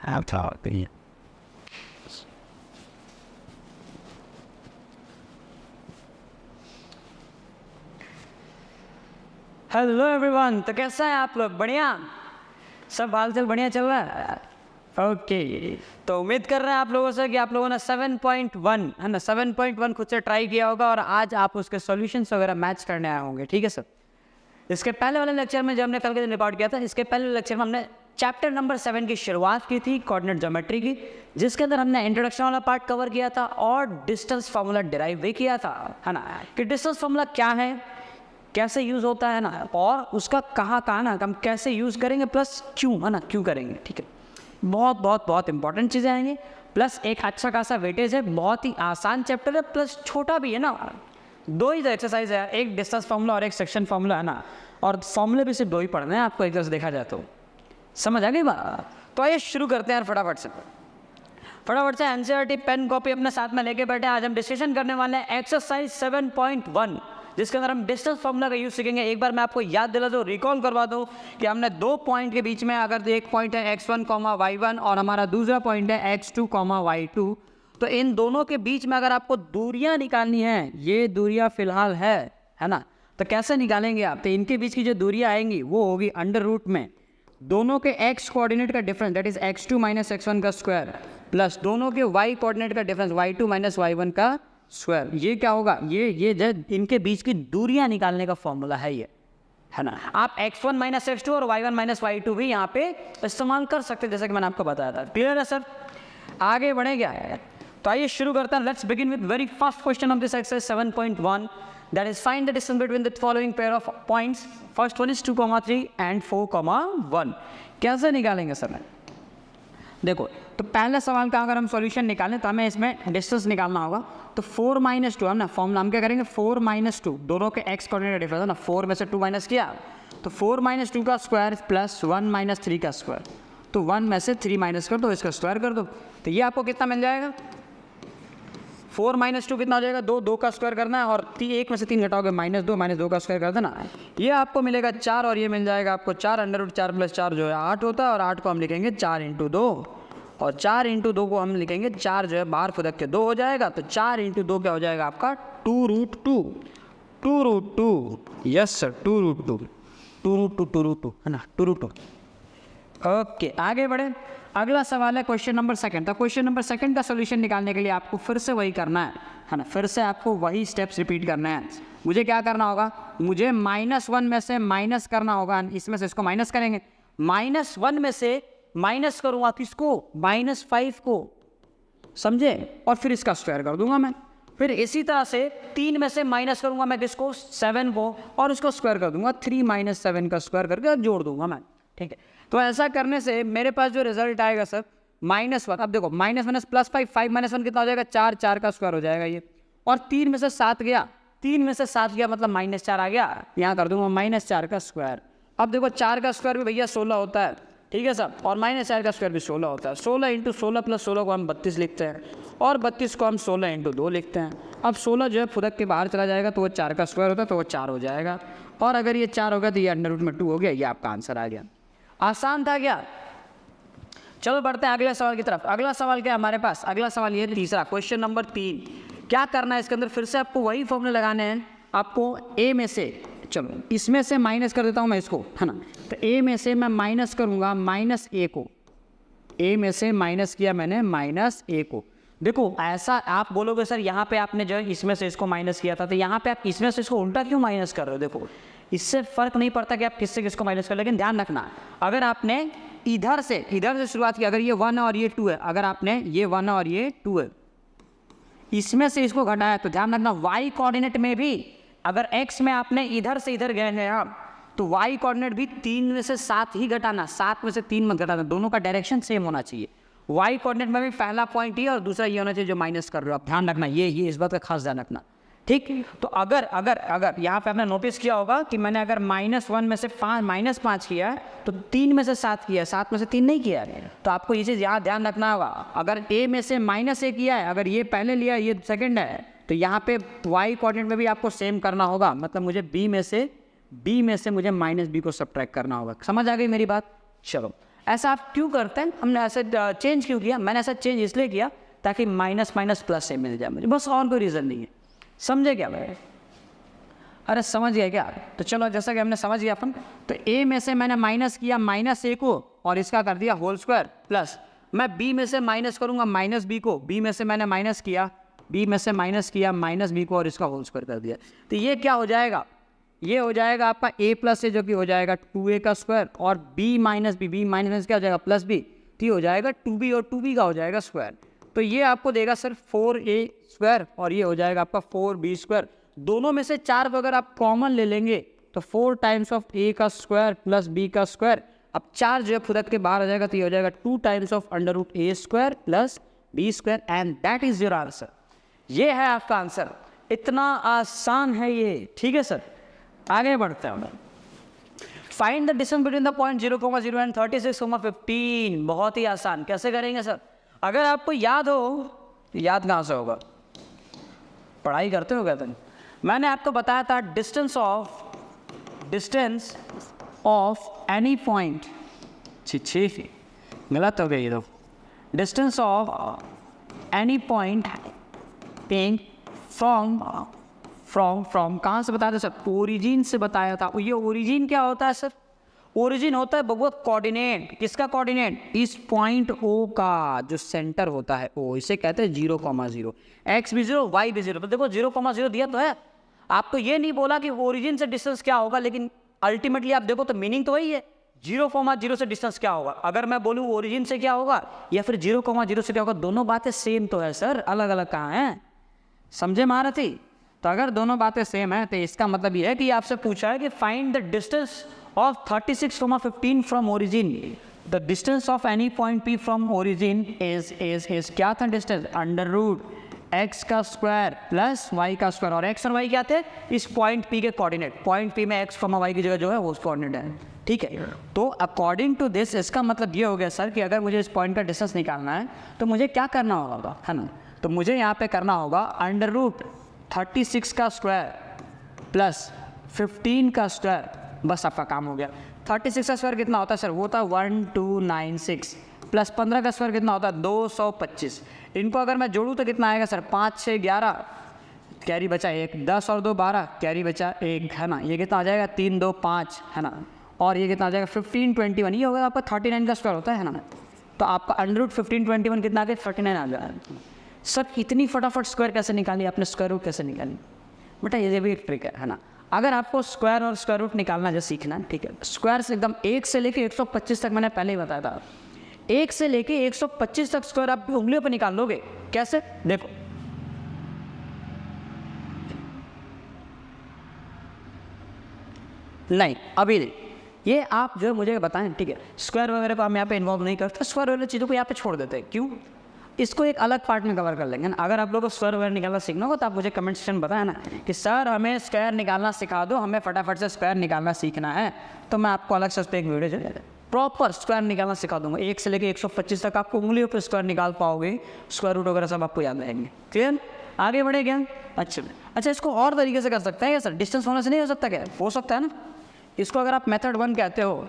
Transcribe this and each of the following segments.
Hello everyone, तो कैसा है आप लोग? बढ़िया, सब हाल चाल बढ़िया चल रहा है? ओके, तो उम्मीद कर रहे हैं आप लोगों से कि आप लोगों ने 7.1 है ना 7.1 खुद से ट्राई किया होगा और आज आप उसके सॉल्यूशंस वगैरह मैच करने आए होंगे। ठीक है सर, इसके पहले वाले लेक्चर में जो हमने कल के दिन रिकॉर्ड किया था, इसके पहले लेक्चर में हमने चैप्टर नंबर 7 की शुरुआत की थी, कोऑर्डिनेट ज्योमेट्री की, जिसके अंदर हमने इंट्रोडक्शन वाला पार्ट कवर किया था और डिस्टेंस फार्मूला डिराइव भी किया था, है ना, कि डिस्टेंस फार्मूला क्या है, कैसे यूज़ होता है ना, और उसका कहाँ ना हम कैसे यूज़ करेंगे, प्लस क्यों, है ना, क्यों करेंगे। ठीक है, बहुत बहुत बहुत इंपॉर्टेंट चीज़ें आएंगी, प्लस एक अच्छा खासा वेटेज है, बहुत ही आसान चैप्टर है, प्लस छोटा भी है ना। दो ही एक्सरसाइज है, एक डिस्टेंस फार्मूला और एक सेक्शन फार्मूला, है ना, और फॉर्मूले भी सिर्फ दो ही पढ़ने हैं आपको, एक तरह से देखा जाए तो। समझ आ गई बात? तो आइए शुरू करते हैं यार फटाफट से एनसीईआरटी पेन कॉपी अपने साथ में लेके बैठे। आज हम डिस्कशन करने वाले हैं एक्सरसाइज 7.1, जिसके अंदर हम डिस्टेंस फार्मूला का यूज सीखेंगे। एक बार मैं आपको याद दिला दूं, रिकॉल करवा दूं कि हमने दो पॉइंट के बीच में, अगर एक पॉइंट है x1, y1 और हमारा दूसरा पॉइंट है x2, y2, तो इन दोनों के बीच में अगर आपको दूरियां निकालनी है, ये दूरियां फिलहाल है ना, तो कैसे निकालेंगे आप? तो इनके बीच की जो दूरियां आएंगी वो होगी अंडर रूट में दोनों के x कोऑर्डिनेट का difference, that is x2 minus x1 का स्क्वायर, प्लस दोनों के y कोऑर्डिनेट का डिफरेंस y2 माइनस y1 का स्क्वायर। ये क्या होगा? ये जो इनके बीच की दूरियां निकालने का फॉर्मूला है ये, है ना। आप x1 माइनस x2 और y1 माइनस y2 भी यहाँ पे इस्तेमाल कर सकते हैं, जैसे कि मैंने आपको बताया था। क्लियर है सर? आगे बढ़े क्या है? तो आइए शुरू करते हैं। Let's begin with very first question of this exercise 7.1, that is find the distance between the following pair of points. First one is 2,3 and 4,1। कैसे निकालेंगे सर? देखो, तो पहले सवाल का अगर हम सॉल्यूशन निकालें तो हमें इसमें डिस्टेंस निकालना होगा। तो 4 - 2 हम ना फॉर्मूला हम क्या करेंगे, 4 - 2 दोनों के x कोऑर्डिनेट डिफरेंस है ना, 4 में से 2 माइनस किया तो 4 - 2 का स्क्वायर प्लस 1 - 3 का स्क्वायर, तो 1 में से 3 माइनस कर दो, इसका स्क्वायर कर दो, तो ये आपको कितना मिल जाएगा? 4 - 2 कितना हो जाएगा? 2 का स्क्वायर करना है और 1 में से 3 घटाओगे -2 का स्क्वायर कर देना, ये आपको मिलेगा 4 और ये मिल जाएगा आपको 4, अंडर रूट 4 प्लस 4 जो है 8 होता है, और 8 को हम लिखेंगे 4 × 2 और 4 × 2 को हम लिखेंगे 4 जो है बाहर फुदक के 2 हो जाएगा, तो 4 × 2 क्या हो जाएगा आपका 2√2 यस सर 2√2 है ना 2√2। ओके, आगे बढ़े। अगला सवाल है क्वेश्चन नंबर 2। तो क्वेश्चन नंबर 2 का सोल्यूशन निकालने के लिए आपको फिर से वही करना है ना, फिर से आपको वही स्टेप्स रिपीट करना है। मुझे क्या करना होगा? मुझे -1 में से माइनस करना होगा, इसमें से इसको माइनस करेंगे, -1 में से माइनस करूंगा किसको? -5 को, समझे, और फिर इसका स्क्वायर कर दूंगा मैं। फिर इसी तरह से 3 में से माइनस करूंगा मैं किसको? 7 को, और उसको स्क्वायर कर दूंगा, 3 - 7 का स्क्वायर करके जोड़ दूंगा मैं। ठीक है, तो ऐसा करने से मेरे पास जो रिजल्ट आएगा सर -1। अब देखो माइनस प्लस 5, 5 - 1 कितना हो जाएगा? 4, 4 का स्क्वायर हो जाएगा ये, और 3 में से 7 गया, 3 में से 7 गया मतलब -4 आ गया, यहाँ कर दूंगा -4 का स्क्वायर। अब देखो 4 का स्क्वायर भी भैया 16 होता है, ठीक है सर, और -4 का स्क्वायर भी 16 होता है। 16 × 16 प्लस 16 को हम 32 लिखते हैं, और 32 को हम 16 × 2 लिखते हैं। अब 16 जो है फुदक के बाहर चला जाएगा तो वो 4 का स्क्वायर होता है, तो वो 4 हो जाएगा, और अगर ये 4 होगा तो ये अंडर रूट में 2 हो गया, ये आपका आंसर आ गया। आसान था क्या? चलो बढ़ते हैं अगले सवाल की तरफ। अगला सवाल क्या है हमारे पास? अगला सवाल ये तीसरा, क्वेश्चन नंबर 3। क्या करना है इसके अंदर? फिर से आपको वही फॉर्मूले लगाने हैं। आपको ए में से, चलो इसमें से माइनस कर देता हूँ मैं इसको, है ना, तो ए में से मैं माइनस करूँगा -a को, ए में से माइनस किया मैंने -a को। देखो ऐसा आप बोलोगे सर यहाँ पे आपने जो इसमें से इसको माइनस किया था, तो यहाँ पे आप इसमें से इसको उल्टा क्यों माइनस कर रहे हो? देखो इससे फ़र्क नहीं पड़ता कि आप किससे किसको माइनस कर, लेकिन ध्यान रखना अगर आपने इधर से शुरुआत की, अगर ये 1 और ये 2 है, अगर आपने ये 1 और ये 2 है, इसमें से इसको घटाया, तो ध्यान रखना y कोऑर्डिनेट में भी अगर x में आपने इधर से इधर गए हैं आप, तो y कोऑर्डिनेट भी 3 में से 7 ही घटाना, 7 में से 3 मत घटाना, दोनों का डायरेक्शन सेम होना चाहिए। y कोऑर्डिनेट में भी पहला पॉइंट ही और दूसरा ये होना चाहिए जो माइनस कर रहे हो आप, ध्यान रखना, ये इस बात का खास ध्यान रखना। ठीक, तो अगर यहाँ पे आपने नोटिस किया होगा कि मैंने अगर -1 में से -5 किया है, तो 3 में से 7 किया है, 7 में से 3 नहीं किया है, तो आपको ये चीज़ यहाँ ध्यान रखना होगा। अगर a में से -a किया है, अगर ये पहले लिया ये सेकंड है, तो यहाँ पे y कोऑर्डिनेट में भी आपको सेम करना होगा, मतलब मुझे b में से मुझे -b को सब्ट्रैक्ट करना होगा। समझ आ गई मेरी बात? चलो ऐसा आप क्यों करते हैं, हमने ऐसा चेंज क्यों किया, मैंने ऐसा चेंज इसलिए किया ताकि माइनस माइनस प्लस से मिल जाए मुझे, बस और कोई रीज़न नहीं है। समझे क्या भाई? अरे समझ गया क्या? तो चलो जैसा कि हमने समझ गया अपन, तो ए में से मैंने माइनस किया माइनस ए को और इसका कर दिया होल स्क्वायर, प्लस मैं बी में से माइनस करूँगा माइनस बी को, बी में से मैंने माइनस किया, बी में से माइनस किया माइनस बी को और इसका होल स्क्वायर कर दिया। तो ये क्या हो जाएगा, ये हो जाएगा आपका ए प्लस ए जो कि हो जाएगा 2a का स्क्वायर, और बी माइनस क्या हो जाएगा प्लस बी, तो ये हो जाएगा 2b और 2b का हो जाएगा स्क्वायर। तो ये आपको देगा सिर्फ 4a स्क्वायर और ये हो जाएगा आपका 4b स्क्वायर। दोनों में से 4 अगर आप कॉमन ले लेंगे तो 4 टाइम्स ऑफ a का स्क्वायर प्लस b का स्क्वायर, अब 4 जो है फुदक के बाहर आ जाएगा तो ये हो जाएगा 2 times of under root a square plus b square, and that is your answer. ये है आपका आंसर, इतना आसान है ये, ठीक है सर। आगे बढ़ते हैं। Find the distance between the point 0,0 and 36,15। बहुत ही आसान, कैसे करेंगे सर? अगर आपको याद हो, याद कहाँ से होगा, पढ़ाई करते हो क्या तुम? मैंने आपको बताया था डिस्टेंस ऑफ एनी पॉइंट, छी गलत हो गया ये तो, distance of any point being from कहाँ से बताया था सर? ओरिजिन से बताया था। ये ओरिजिन क्या होता है सर? ओरिजिन होता है बबुआ कोऑर्डिनेट। किसका कोऑर्डिनेट? इस पॉइंट ओ का जो सेंटर होता है ओ, इसे कहते हैं 0,0। एक्स भी 0 वाई भी 0। तो देखो 0,0 दिया तो है, आपको ये नहीं बोला कि ओरिजिन से डिस्टेंस क्या होगा, लेकिन अल्टीमेटली आप देखो तो मीनिंग तो वही है, 0,0 से डिस्टेंस क्या होगा। अगर मैं बोलूँ ओरिजिन से क्या होगा या फिर 0,0 से क्या होगा, दोनों बातें सेम तो है सर, अलग अलग कहाँ हैं? समझे महारथी? तो अगर दोनों बातें सेम है तो इसका मतलब ये है कि आपसे पूछा है कि find the distance of 36,15 from origin. The distance of any point P from origin is क्या था डिस्टेंस? अंडर रूट एक्स का स्क्वायर प्लस वाई का स्क्वायर, और एक्स और वाई क्या थे? इस पॉइंट पी के कोऑर्डिनेट। पॉइंट पी में एक्स वाई की जगह जो है वो कोऑर्डिनेट है, ठीक है। तो अकॉर्डिंग टू दिस इसका मतलब ये हो गया सर कि अगर मुझे इस पॉइंट का डिस्टेंस निकालना है तो मुझे क्या करना होगा, है ना? तो मुझे यहाँ पे करना होगा अंडर रूट 36 का स्क्वायर प्लस 15 का स्क्वायर, बस आपका काम हो गया। 36 का स्क्वायर कितना होता है सर? वो होता है 1296 प्लस 15 का स्क्वायर कितना होता है? 225। इनको अगर मैं जोड़ूँ तो कितना आएगा सर? 5 6 11, कैरी बचा 1, 10 और 2 12, कैरी बचा 1, है ना? ये कितना आ जाएगा? 3 2 5, है ना? और ये कितना आ जाएगा? 15 21, ये होगा आपका 39 का स्क्वायर होता है ना? तो आपका अंडर रूट 15 21 कितना आ गया? 39 आ गया। सर इतनी फटाफट स्क्वायर कैसे निकाली आपने, स्क्वायर रूट कैसे निकाली? बेटा ये भी एक ट्रिक है ना? अगर आपको स्क्वायर और स्क्वायर रूट निकालना जो सीखना है, ठीक है, स्क्वायर से एकदम 1 से लेके 125 तक मैंने पहले ही बताया था, 1 से लेके 125 तक स्क्वायर आप उंगलियों पर निकाल लोगे। कैसे? देखो नहीं अभी नहीं, ये आप जो मुझे बताएं, ठीक है, स्क्वायर वगैरह को हम यहाँ पे इन्वॉल्व नहीं करते, स्क्वायर वगैरह चीज़ों को यहाँ पे छोड़ देते हैं। क्यों? इसको एक अलग पार्ट में कवर कर लेंगे ना। अगर आप लोगों को स्क्वायर वगैरह निकालना सीखना होगा तो आप मुझे कमेंट सेक्शन बताएं ना कि सर हमें स्क्वायर निकालना सिखा दो, हमें फटाफट से स्क्वायर निकालना सीखना है, तो मैं आपको अलग से उस पर एक वीडियो जो प्रॉपर स्क्वायर निकालना सिखा दूंगा। 1 से लेकर 125 तक आपको उंगलियों पर स्क्वायर निकाल पाओगे, स्क्वायर रूट वगैरह सब आपको याद रहेंगे। क्लियर? आगे बढ़े क्या? अच्छा इसको और तरीके से कर सकते हैं क्या सर? डिस्टेंस होने से नहीं हो सकता क्या? हो सकता है ना। इसको अगर आप मेथड 1 कहते हो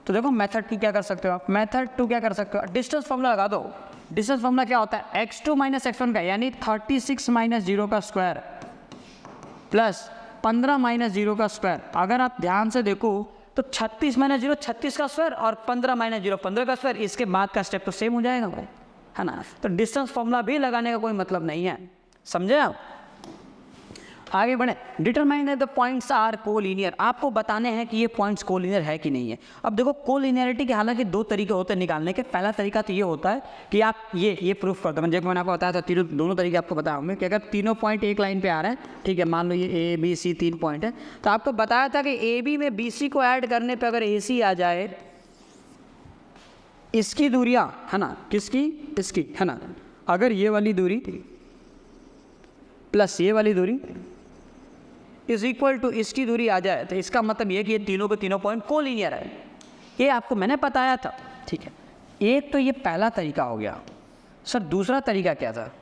तो देखो मेथड 2 क्या कर सकते हो आप? मेथड 2 क्या कर सकते हो? डिस्टेंस फॉर्मूला लगा दो। डिस्टेंस फॉर्मूला क्या होता है? x2 माइनस x1 का, यानी 36 माइनस 0 का स्क्वायर प्लस 15 माइनस 0 का स्क्वायर। अगर आप ध्यान से देखो तो 36 माइनस 0 36 का स्क्वायर और 15 माइनस 0 15 का स्क्वायर, इसके बाद का स्टेप तो सेम हो जाएगा भाई, है ना? तो डिस्टेंस फॉर्मूला भी लगाने का कोई मतलब नहीं है, समझे आप? आगे बढ़े। Determine the points are collinear. आपको बताने हैं कि ये पॉइंट्स कोलिनियर है कि नहीं है। अब देखो कोलिनियरिटी के हालांकि 2 तरीके होते हैं निकालने के। पहला तरीका तो ये होता है कि आप ये प्रूफ कर दो। मैंने आपको बताया था दोनों तरीके आपको बताया होंगे कि अगर तीनों पॉइंट एक लाइन पे आ रहे हैं, ठीक है, मान लो ये ए बी सी 3 पॉइंट है, तो आपको बताया था कि ए बी में बी सी को ऐड करने पर अगर ए सी आ जाए, इसकी दूरियाँ, है ना, किसकी? इसकी, है ना, अगर ये वाली दूरी प्लस ये वाली दूरी इज इक्वल टू इसकी दूरी आ जाए, तो इसका मतलब ये कि ये तीनों के तीनों पॉइंट कोलिनियर है। ये आपको मैंने बताया था, ठीक है। एक तो ये पहला तरीका हो गया। सर दूसरा तरीका क्या था?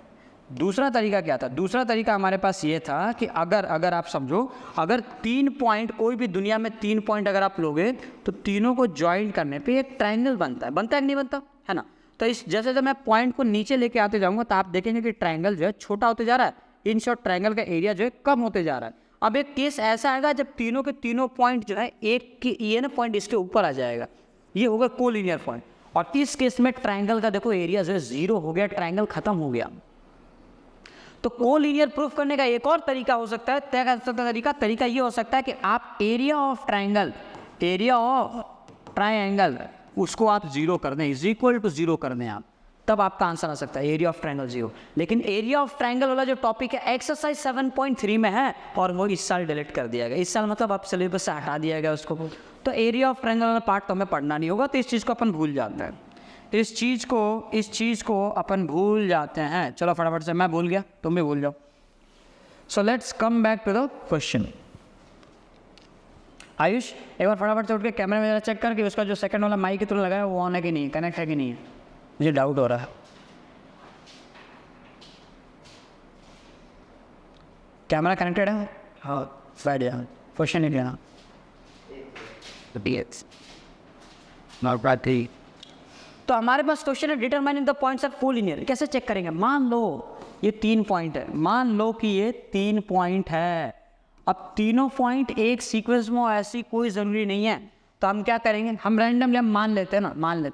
दूसरा तरीका क्या था? दूसरा तरीका हमारे पास ये था कि अगर आप समझो, अगर 3 पॉइंट, कोई भी दुनिया में 3 पॉइंट अगर आप लोगे तो तीनों को ज्वाइंट करने पे एक ट्रायंगल बनता है कि नहीं बनता है ना? तो इस जैसे जब मैं पॉइंट को नीचे लेके आते जाऊंगा तो आप देखेंगे कि ट्रायंगल जो है छोटा होते जा रहा है, इन शॉर्ट ट्रायंगल का एरिया जो है कम होते जा रहा है। अब एक केस ऐसा आएगा जब तीनों के तीनों पॉइंट जो है एक की ये ना पॉइंट इसके ऊपर आ जाएगा, ये होगा कोलिनियर पॉइंट, और इस केस में ट्रायंगल का देखो एरिया जो है 0 हो गया, ट्रायंगल खत्म हो गया। तो कोलिनियर प्रूफ करने का एक और तरीका हो सकता है, तय कर सकता तरीका ये हो सकता है कि आप एरिया ऑफ ट्रायंगल उसको आप 0 कर दें, इज इक्वल टू 0 कर दें आप, तब आपका आंसर आ सकता है एरिया ऑफ ट्रायंगल 0। लेकिन एरिया ऑफ ट्रायंगल वाला जो टॉपिक है एक्सरसाइज 7.3 में है और वो इस साल डिलीट कर दिया गया, इस साल मतलब आप सिलेबस से हटा दिया गया उसको। तो एरिया ऑफ ट्रायंगल वाला पार्ट तो हमें पढ़ना नहीं होगा, तो इस चीज़ को अपन भूल जाते हैं, इस चीज़ को अपन भूल जाते हैं। चलो फटाफट से, मैं भूल गया तुम भी भूल जाओ। So let's come back to the question. Ayush एक बार फटाफट से उठ के कैमरे में चेक कर कि उसका जो सेकंड वाला माइक की तरह लगाया वो ऑन है कि नहीं, कनेक्ट है कि नहीं है, मुझे डाउट हो रहा है। कैमरा कनेक्टेड है? हाँ बढ़िया, क्वेश्चन नहीं लेना। तो हमारे पास क्वेश्चन है determining the points of collinear. कैसे चेक करेंगे? मान लो ये 3 पॉइंट है, मान लो कि ये 3 पॉइंट है। अब तीनों पॉइंट एक सीक्वेंस में हो ऐसी कोई ज़रूरी नहीं है, तो हम क्या करेंगे, हम रैंडमली हम मान लेते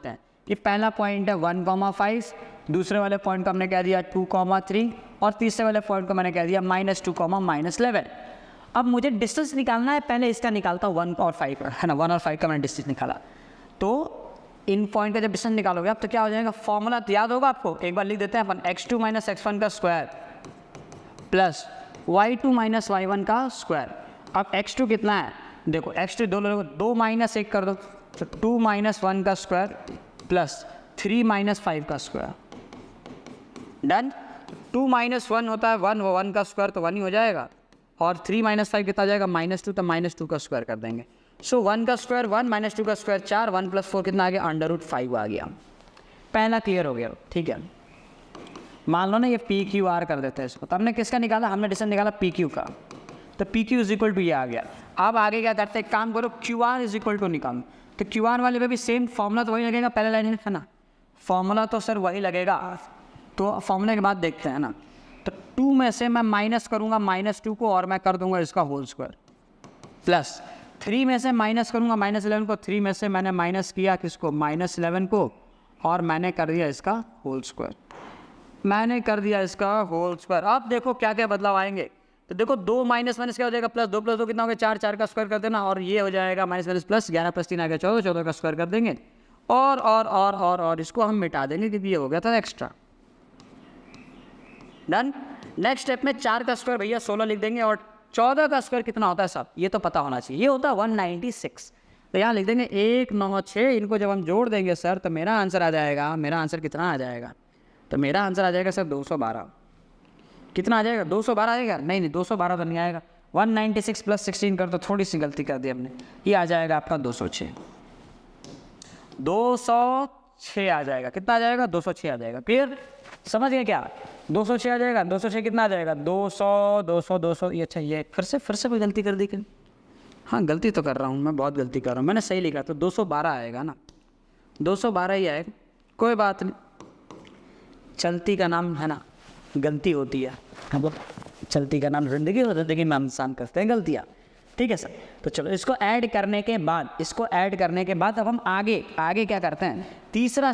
हैं कि पहला पॉइंट है 1,5, दूसरे वाले पॉइंट को हमने कह दिया 2,3 और तीसरे वाले पॉइंट को मैंने कह दिया -2, -11। अब मुझे डिस्टेंस निकालना है, पहले इसका निकालता हूँ 1 और 5 का, है ना, 1 और 5 का मैंने डिस्टेंस निकाला। तो इन पॉइंट का जब डिस्टेंस निकालोगे आप तो क्या हो जाएगा, फॉर्मूला तो याद होगा आपको, एक बार लिख देते हैं अपन, x2 - x1 का स्क्वायर प्लस y2 - y1 का स्क्वायर। अब x2 कितना है, देखो x2 दो लोगों, 2 - 1 कर दो तो 2 - 1 का स्क्वायर प्लस 3 - 5 का स्क्वायर। डन। 2 - 1 होता है 1, वो 1 का स्क्वायर तो 1 ही हो जाएगा, और 3 - 5 कितना जाएगा, -2, तो -2 का स्क्वायर कर देंगे। सो 1 का स्क्वायर 1, -2 का स्क्वायर 4, 1 + 4 कितना आ गया, √5 आ गया। पहला क्लियर हो गया, ठीक है। मान लो ना ये PQR कर देते हैं इसको, तो हमने किसका निकाला, हमने डिस्टेंस निकाला PQ का, तो PQ = ये आ गया। अब आगे क्या करते हैं, एक काम करो, QR = निकालो, तो QR वाले पे भी सेम फॉर्मूला तो वही लगेगा, पहले लाइन है ना, फॉर्मूला तो सर वही लगेगा, तो फॉर्मूले के बाद देखते हैं ना। तो 2 में से मैं माइनस करूँगा -2 को और मैं कर दूँगा इसका होल स्क्वायर, प्लस 3 में से माइनस करूँगा -11 को, 3 में से मैंने माइनस किया किसको, -11 को, और मैंने कर दिया इसका होल स्क्वायर, अब देखो क्या क्या बदलाव आएंगे। तो देखो 2 माइनस क्या हो जाएगा, +2 + 2 कितना हो गया, 4, 4 का स्क्वायर कर देना, और ये हो जाएगा -, प्लस 11 + 3 आ गया 14, 14 का स्क्वायर कर देंगे, और इसको हम मिटा देंगे क्योंकि ये हो गया था एक्स्ट्रा। डन। नेक्स्ट स्टेप में 4 का स्क्वायर भैया 16 लिख देंगे, और 14 का स्क्वायर कितना होता है साहब, ये तो पता होना चाहिए, ये होता है 196। तो यहाँ लिख देंगे 196, इनको जब हम जोड़ देंगे सर तो मेरा आंसर आ जाएगा, मेरा आंसर कितना आ जाएगा, तो मेरा आंसर आ जाएगा सर 212। कितना आ जाएगा, 212 आएगा, नहीं 212 तो नहीं आएगा, 196 + 16 कर, तो थोड़ी सी गलती कर दी हमने, ये आ जाएगा आपका 206 आ जाएगा। कितना आ जाएगा, 206 आ जाएगा। क्लियर, समझ गए क्या, 206 आ जाएगा। 206 कितना आ जाएगा, 200 ये, अच्छा ये फिर से कोई गलती कर दी क्या, हाँ गलती तो कर रहा हूँ मैं, बहुत गलती कर रहा हूँ, मैंने सही लिखा, तो 212 आएगा ना, 212 ही आएगा, कोई बात नहीं, चलती का नाम है ना, गलती होती है, मतलब चलती का नाम ज़िंदगी हो, ज़िंदगी में हम इंसान करते हैं गलतियाँ, ठीक है सर। तो चलो इसको ऐड करने के बाद अब हम आगे क्या करते हैं, तीसरे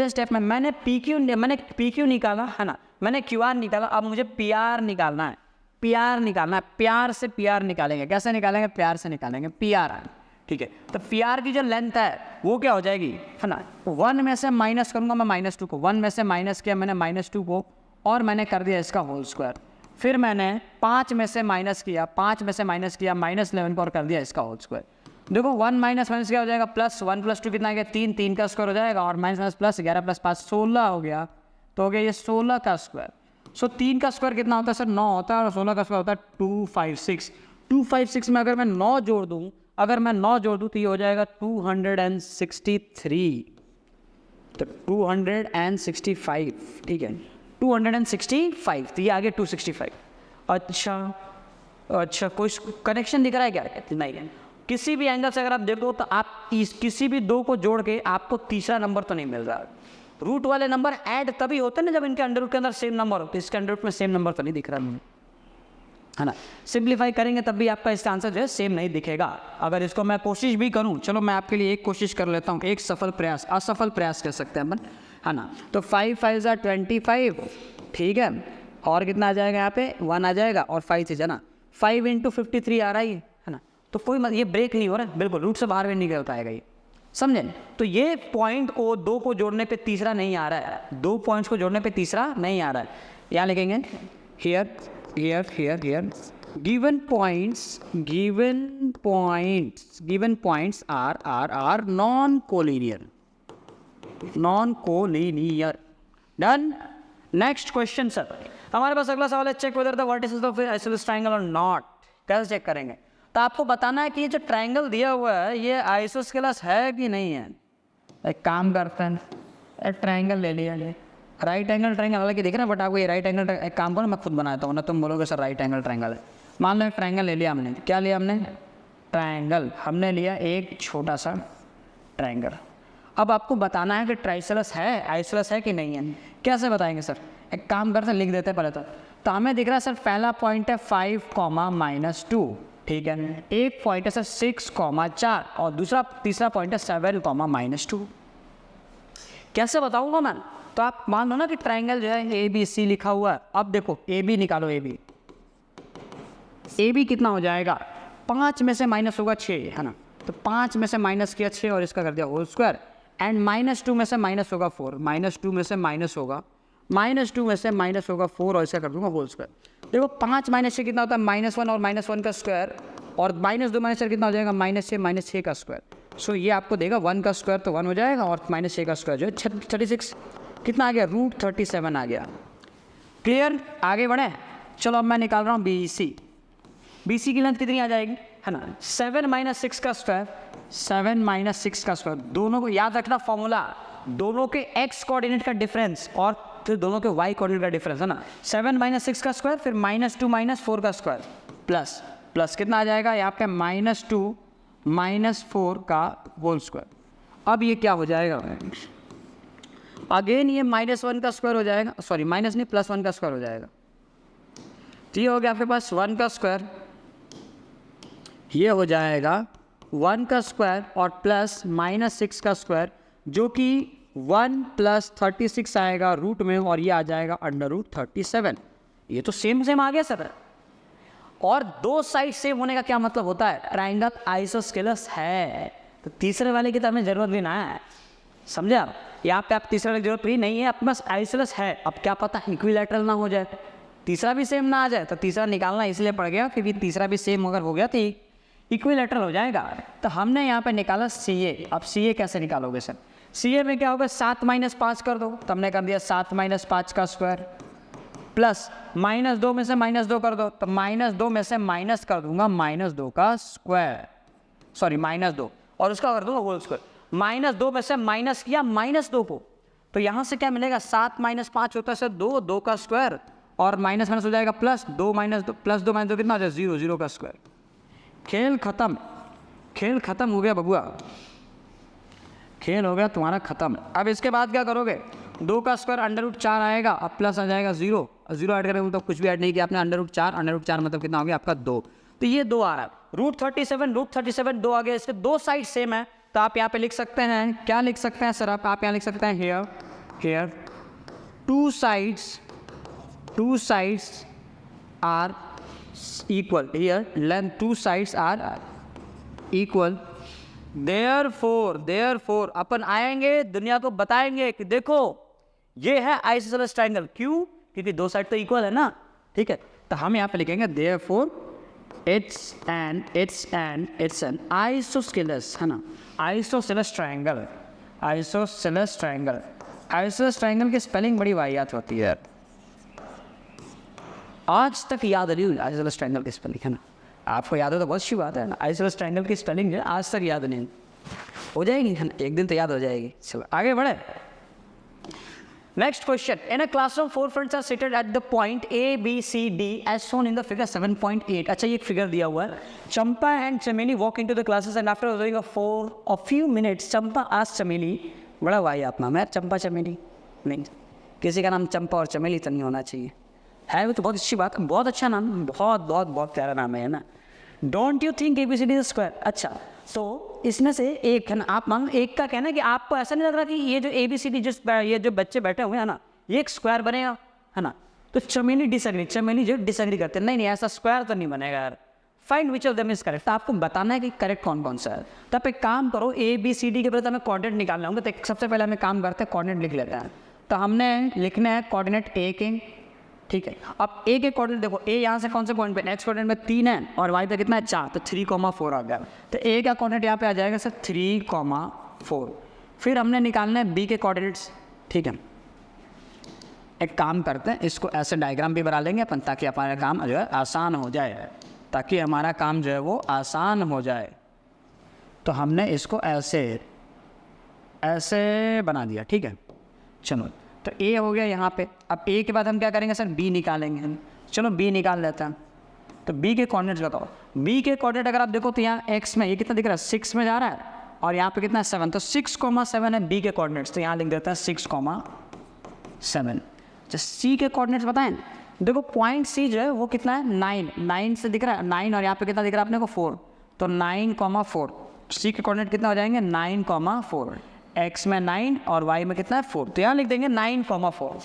स्टेप में मैंने PQ निकाला है ना, मैंने QR निकाला, अब मुझे PR निकालना है, प्यार से PR निकालेंगे। कैसे निकालेंगे, प्यार से निकालेंगे, PR है, ठीक है। तो PR की जो लेंथ है वो क्या हो जाएगी, है ना, 1 में से माइनस करूँगा मैं -2 को, 1 में से माइनस किया मैंने -2 को, और मैंने कर दिया इसका होल स्क्वायर, फिर मैंने 5 में से माइनस किया -11 को, और कर दिया इसका होल स्क्वायर। देखो 1 माइनस क्या हो जाएगा, +1 + 2 कितना आ गया, 3 का स्क्वायर हो जाएगा, और माइनस प्लस 11 + 5 16 हो गया, तो हो गया ये 16 का स्क्वायर। सो 3 का स्क्वायर कितना होता है सर, 9 होता है, और 16 का स्क्वायर होता है 256 में अगर मैं 9 जोड़ दूँ तो ये हो जाएगा 263, तो 265, ठीक है, 265, तो ये आगे 265। अच्छा कोई कनेक्शन दिख रहा है क्या? नहीं है। किसी भी एंगल से अगर आप देखो तो आप किसी भी दो को जोड़ के आपको तीसरा नंबर तो नहीं मिल रहा। रूट वाले नंबर ऐड तभी होते हैं ना जब इनके अंडर रूट के अंदर सेम नंबर हो, तो इसके अंडर रूट में सेम नंबर तो नहीं दिख रहा मुझे, है ना। सिंप्लीफाई करेंगे तब भी आपका इसका आंसर जो है सेम नहीं दिखेगा। अगर इसको मैं कोशिश भी करूं, चलो मैं आपके लिए एक कोशिश कर लेता हूं, एक सफल प्रयास, असफल प्रयास कह सकते हैं अपन, है ना। तो 5 5 25, ठीक है, और कितना आ जाएगा यहाँ पे 1 आ जाएगा, और 5 से ना 5 × 53 आ रहा है ना। तो कोई ये ब्रेक नहीं हो रहा है, बिल्कुल रूट से बाहर भी नहीं होता ये, समझे। तो ये पॉइंट को दो को जोड़ने पे तीसरा नहीं आ रहा है, दो पॉइंट्स को जोड़ने पे तीसरा नहीं आ रहा है। यहाँ लिखेंगे here here here here given points are non collinear. Done. Next question sir, हमारे पास अगला सवाल है, check whether the vertices of isosceles triangle और नॉट। कैसे चेक करेंगे? तो आपको बताना है कि ये जो ट्रायंगल दिया हुआ है ये आइसोस्केलस है कि नहीं है। एक काम करते हैं, एक ट्रायंगल ले लिया, ये राइट एंगल ट्रायंगल, हालांकि देख रहे हैं, बट आपको ये राइट एंगल, एक काम करो मैं खुद बनाता हूँ ना, तुम बोलोगे सर राइट एंगल ट्रायंगल है। मान लो एक ट्रायंगल ले लिया हमने, क्या लिया हमने? ट्रायंगल। हमने लिया एक छोटा सा ट्रायंगल। अब आपको बताना है कि ट्राइसेलस है, आइसोसेलेस है कि नहीं है। कैसे बताएंगे सर? एक काम करते लिख देते पहले तो हमें दिख रहा है सर पहला पॉइंट है 5, -2, ठीक है। एक पॉइंट है सर 6, 4, और तीसरा पॉइंट है 7, -2। कैसे बताऊंगा मैं? तो आप मान लो ना कि ट्रायंगल जो है ABC लिखा हुआ है। अब देखो AB निकालो, AB कितना हो जाएगा? 5 में से माइनस होगा 6, है ना। तो 5 में से माइनस किया 6 और इसका कर दिया होल स्क्वायर, एंड -2 में से माइनस होगा 4, -2 में से माइनस होगा, -2 में से माइनस होगा 4 और इसका कर दूंगा होल स्क्वायर। देखो 5 - 6 कितना होता है? -1 और -1 का स्क्वायर, और -2 -4 कितना हो जाएगा? -6 -6 का स्क्वायर। सो ये आपको देगा 1 का स्क्वायर तो 1 हो जाएगा, और -6 का स्क्वायर जो है 36, कितना आ गया? √37 आ गया। क्लियर? आगे बढ़े। चलो अब मैं निकाल रहा हूँ BC की लेंथ कितनी आ जाएगी, है ना? 7 - 6 का स्क्वायर, 7 - 6 का स्क्वायर। दोनों को याद रखना फॉर्मूला, दोनों के x कोऑर्डिनेट का डिफरेंस और फिर दोनों के y कोऑर्डिनेट का डिफरेंस, है ना। 7 - 6 का स्क्वायर, फिर -2 - 4 का स्क्वायर, प्लस कितना आ जाएगा यहाँ पे? -2 - 4 का होल स्क्वायर। अब ये क्या हो जाएगा? अगेन ये -1 का स्क्वायर हो जाएगा, सॉरी माइनस नहीं, +1 का स्क्वायर हो जाएगा। तो ये हो गया आपके पास 1 का स्क्वायर, ये हो जाएगा 1 का स्क्वायर और प्लस -6 का स्क्वायर, जो कि 1 + 36 आएगा रूट में, और ये आ जाएगा √37। ये तो सेम आ गया सर। और दो साइड सेम होने का क्या मतलब होता है? ट्रायंगल आइसोस्केलस है। तो तीसरे वाले की तो हमें ज़रूरत भी ना है, समझे आप? यहाँ पे आप तीसरे वाले की जरूरत भी नहीं है, आपके पास आइसोसेलेस है। अब क्या पता इक्विलैटरल ना हो जाए, तीसरा भी सेम ना आ जाए, तो तीसरा निकालना इसलिए पड़ गया क्योंकि तीसरा भी सेम अगर हो गया तो इक्विलैटरल हो जाएगा। तो हमने यहाँ पे निकाला CA। अब CA कैसे निकालोगे सर? CA में क्या होगा? 7 - 5 कर दो, तो हमने कर दिया 7 - 5 का स्क्वायर, प्लस -2 में से -2 कर दो, तो -2 में से माइनस कर दूंगा -2 का स्क्वायर, सॉरी -2, और उसका कर दूंगा होल स्क्वायर। -2 में से माइनस किया -2 को, तो यहाँ से क्या मिलेगा? 7 - 5 होता है सर 2 का स्क्वायर, और माइनस हो जाएगा प्लस 2 - 2, +2 - 2 कितना हो जाएगा? 0 का स्क्वायर। खेल खत्म हो गया बबुआ, खेल हो गया तुम्हारा खत्म। अब इसके बाद क्या करोगे? 2 का स्क्वायर √4 आएगा, अब प्लस आ जाएगा 0 ऐड करेंगे तो कुछ भी ऐड नहीं किया आपने, √4 मतलब कितना हो गया आपका 2। तो ये 2 आ रहा है, √37 2 आ गया। इसके दो साइड सेम है, तो आप यहाँ पे लिख सकते हैं, क्या लिख सकते हैं सर? आप यहाँ लिख सकते हैं here two sides are equal, here length 2 sides are equal. Therefore अपन आएंगे दुनिया को बताएंगे कि देखो ये है आइसोसेलेस ट्रायंगल। क्यों? क्योंकि दो साइड तो इक्वल है ना, ठीक है। तो हम यहाँ पे लिखेंगे देयरफॉर इट्स एन आइसोस्केलस, है ना, आइसोसेलेस ट्रायंगल। आइसोसेलेस ट्रायंगल की स्पेलिंग बड़ी वाहियात होती है, आज तक याद नहीं हुई आइसोसेलेस ट्रायंगल की स्पेलिंग, है ना। आपको याद हो तो बहुत अच्छी बात है ना। आइसोसेलेस ट्रायंगल की स्पेलिंग जो आज तक याद नहीं हो जाएगी, है ना, एक दिन तो याद हो जाएगी। चलो आगे बढ़े। Next question. In a classroom, 4 friends are seated at the point A, B, C, D as shown in the figure 7.8. अच्छा ये फिगर दिया हुआ है. Champa and Chameli walk into the classes and after observing for a few minutes, Champa asked Chameli, बड़ा भाई आप नाम है चंपा चमेली? नहीं, किसी का नाम चंपा और चमेली तो नहीं होना चाहिए. है वो तो बहुत अच्छी बात, बहुत अच्छा नाम, बहुत बहुत बहुत प्यारा नाम है ना. Don't you think ABCD is square? अच्छा, तो इसमें से एक है ना, आप मान एक का कहना है कि आपको ऐसा नहीं लग रहा कि ये जो ABCD ये जो बच्चे बैठे हुए हैं ना, ये एक स्क्वायर बनेगा, है ना? तो चमेली जो डिसएग्री करते हैं, नहीं ऐसा स्क्वायर तो नहीं बनेगा यार. Find which of them is correct. तो आपको बताना है कि करेक्ट कौन कौन सा है. तो आप एक काम करो, ABCD के बजाय हमें कोऑर्डिनेट निकालना होंगे. तो सबसे पहले हमें काम करते हैं, कोऑर्डिनेट लिख लेते हैं. तो हमने लिखना है कोऑर्डिनेट A के, ठीक है. अब A के कोऑर्डिनेट देखो, A यहाँ से कौन से पॉइंट पे, नेक्स्ट कोऑर्डिनेट में 3 है और Y पे कितना है 4, तो 3,4 आ गया. तो A का कोऑर्डिनेट यहाँ पे आ जाएगा सर 3,4. फिर हमने निकालना है B के कोऑर्डिनेट्स, ठीक है. एक काम करते हैं, इसको ऐसे डायग्राम भी बना लेंगे अपन, ताकि हमारा काम जो है आसान हो जाए, ताकि हमारा काम जो है वो आसान हो जाए. तो हमने इसको ऐसे बना दिया, ठीक है. चलो, तो A हो गया यहाँ पे. अब A के बाद हम क्या करेंगे सर, B निकालेंगे हम. चलो B निकाल लेते हैं. तो B के कोऑर्डिनेट्स बताओ. B के कोऑर्डिनेट अगर आप देखो तो यहाँ x में ये कितना दिख रहा है, 6 में जा रहा है और यहाँ पे कितना है 7. तो 6,7 है B के कोऑर्डिनेट्स. तो यहाँ लिख देते हैं 6,7. जो C के कोऑर्डिनेट्स बताएं, देखो पॉइंट C जो है वो कितना है 9 से दिख रहा है 9 और यहाँ पे कितना दिख रहा है अपने को 4. तो 9,4. C के कोऑर्डिनेट कितना हो जाएंगे 9,4. x में 9 और y में कितना है 4. तो यहाँ लिख देंगे 9,4.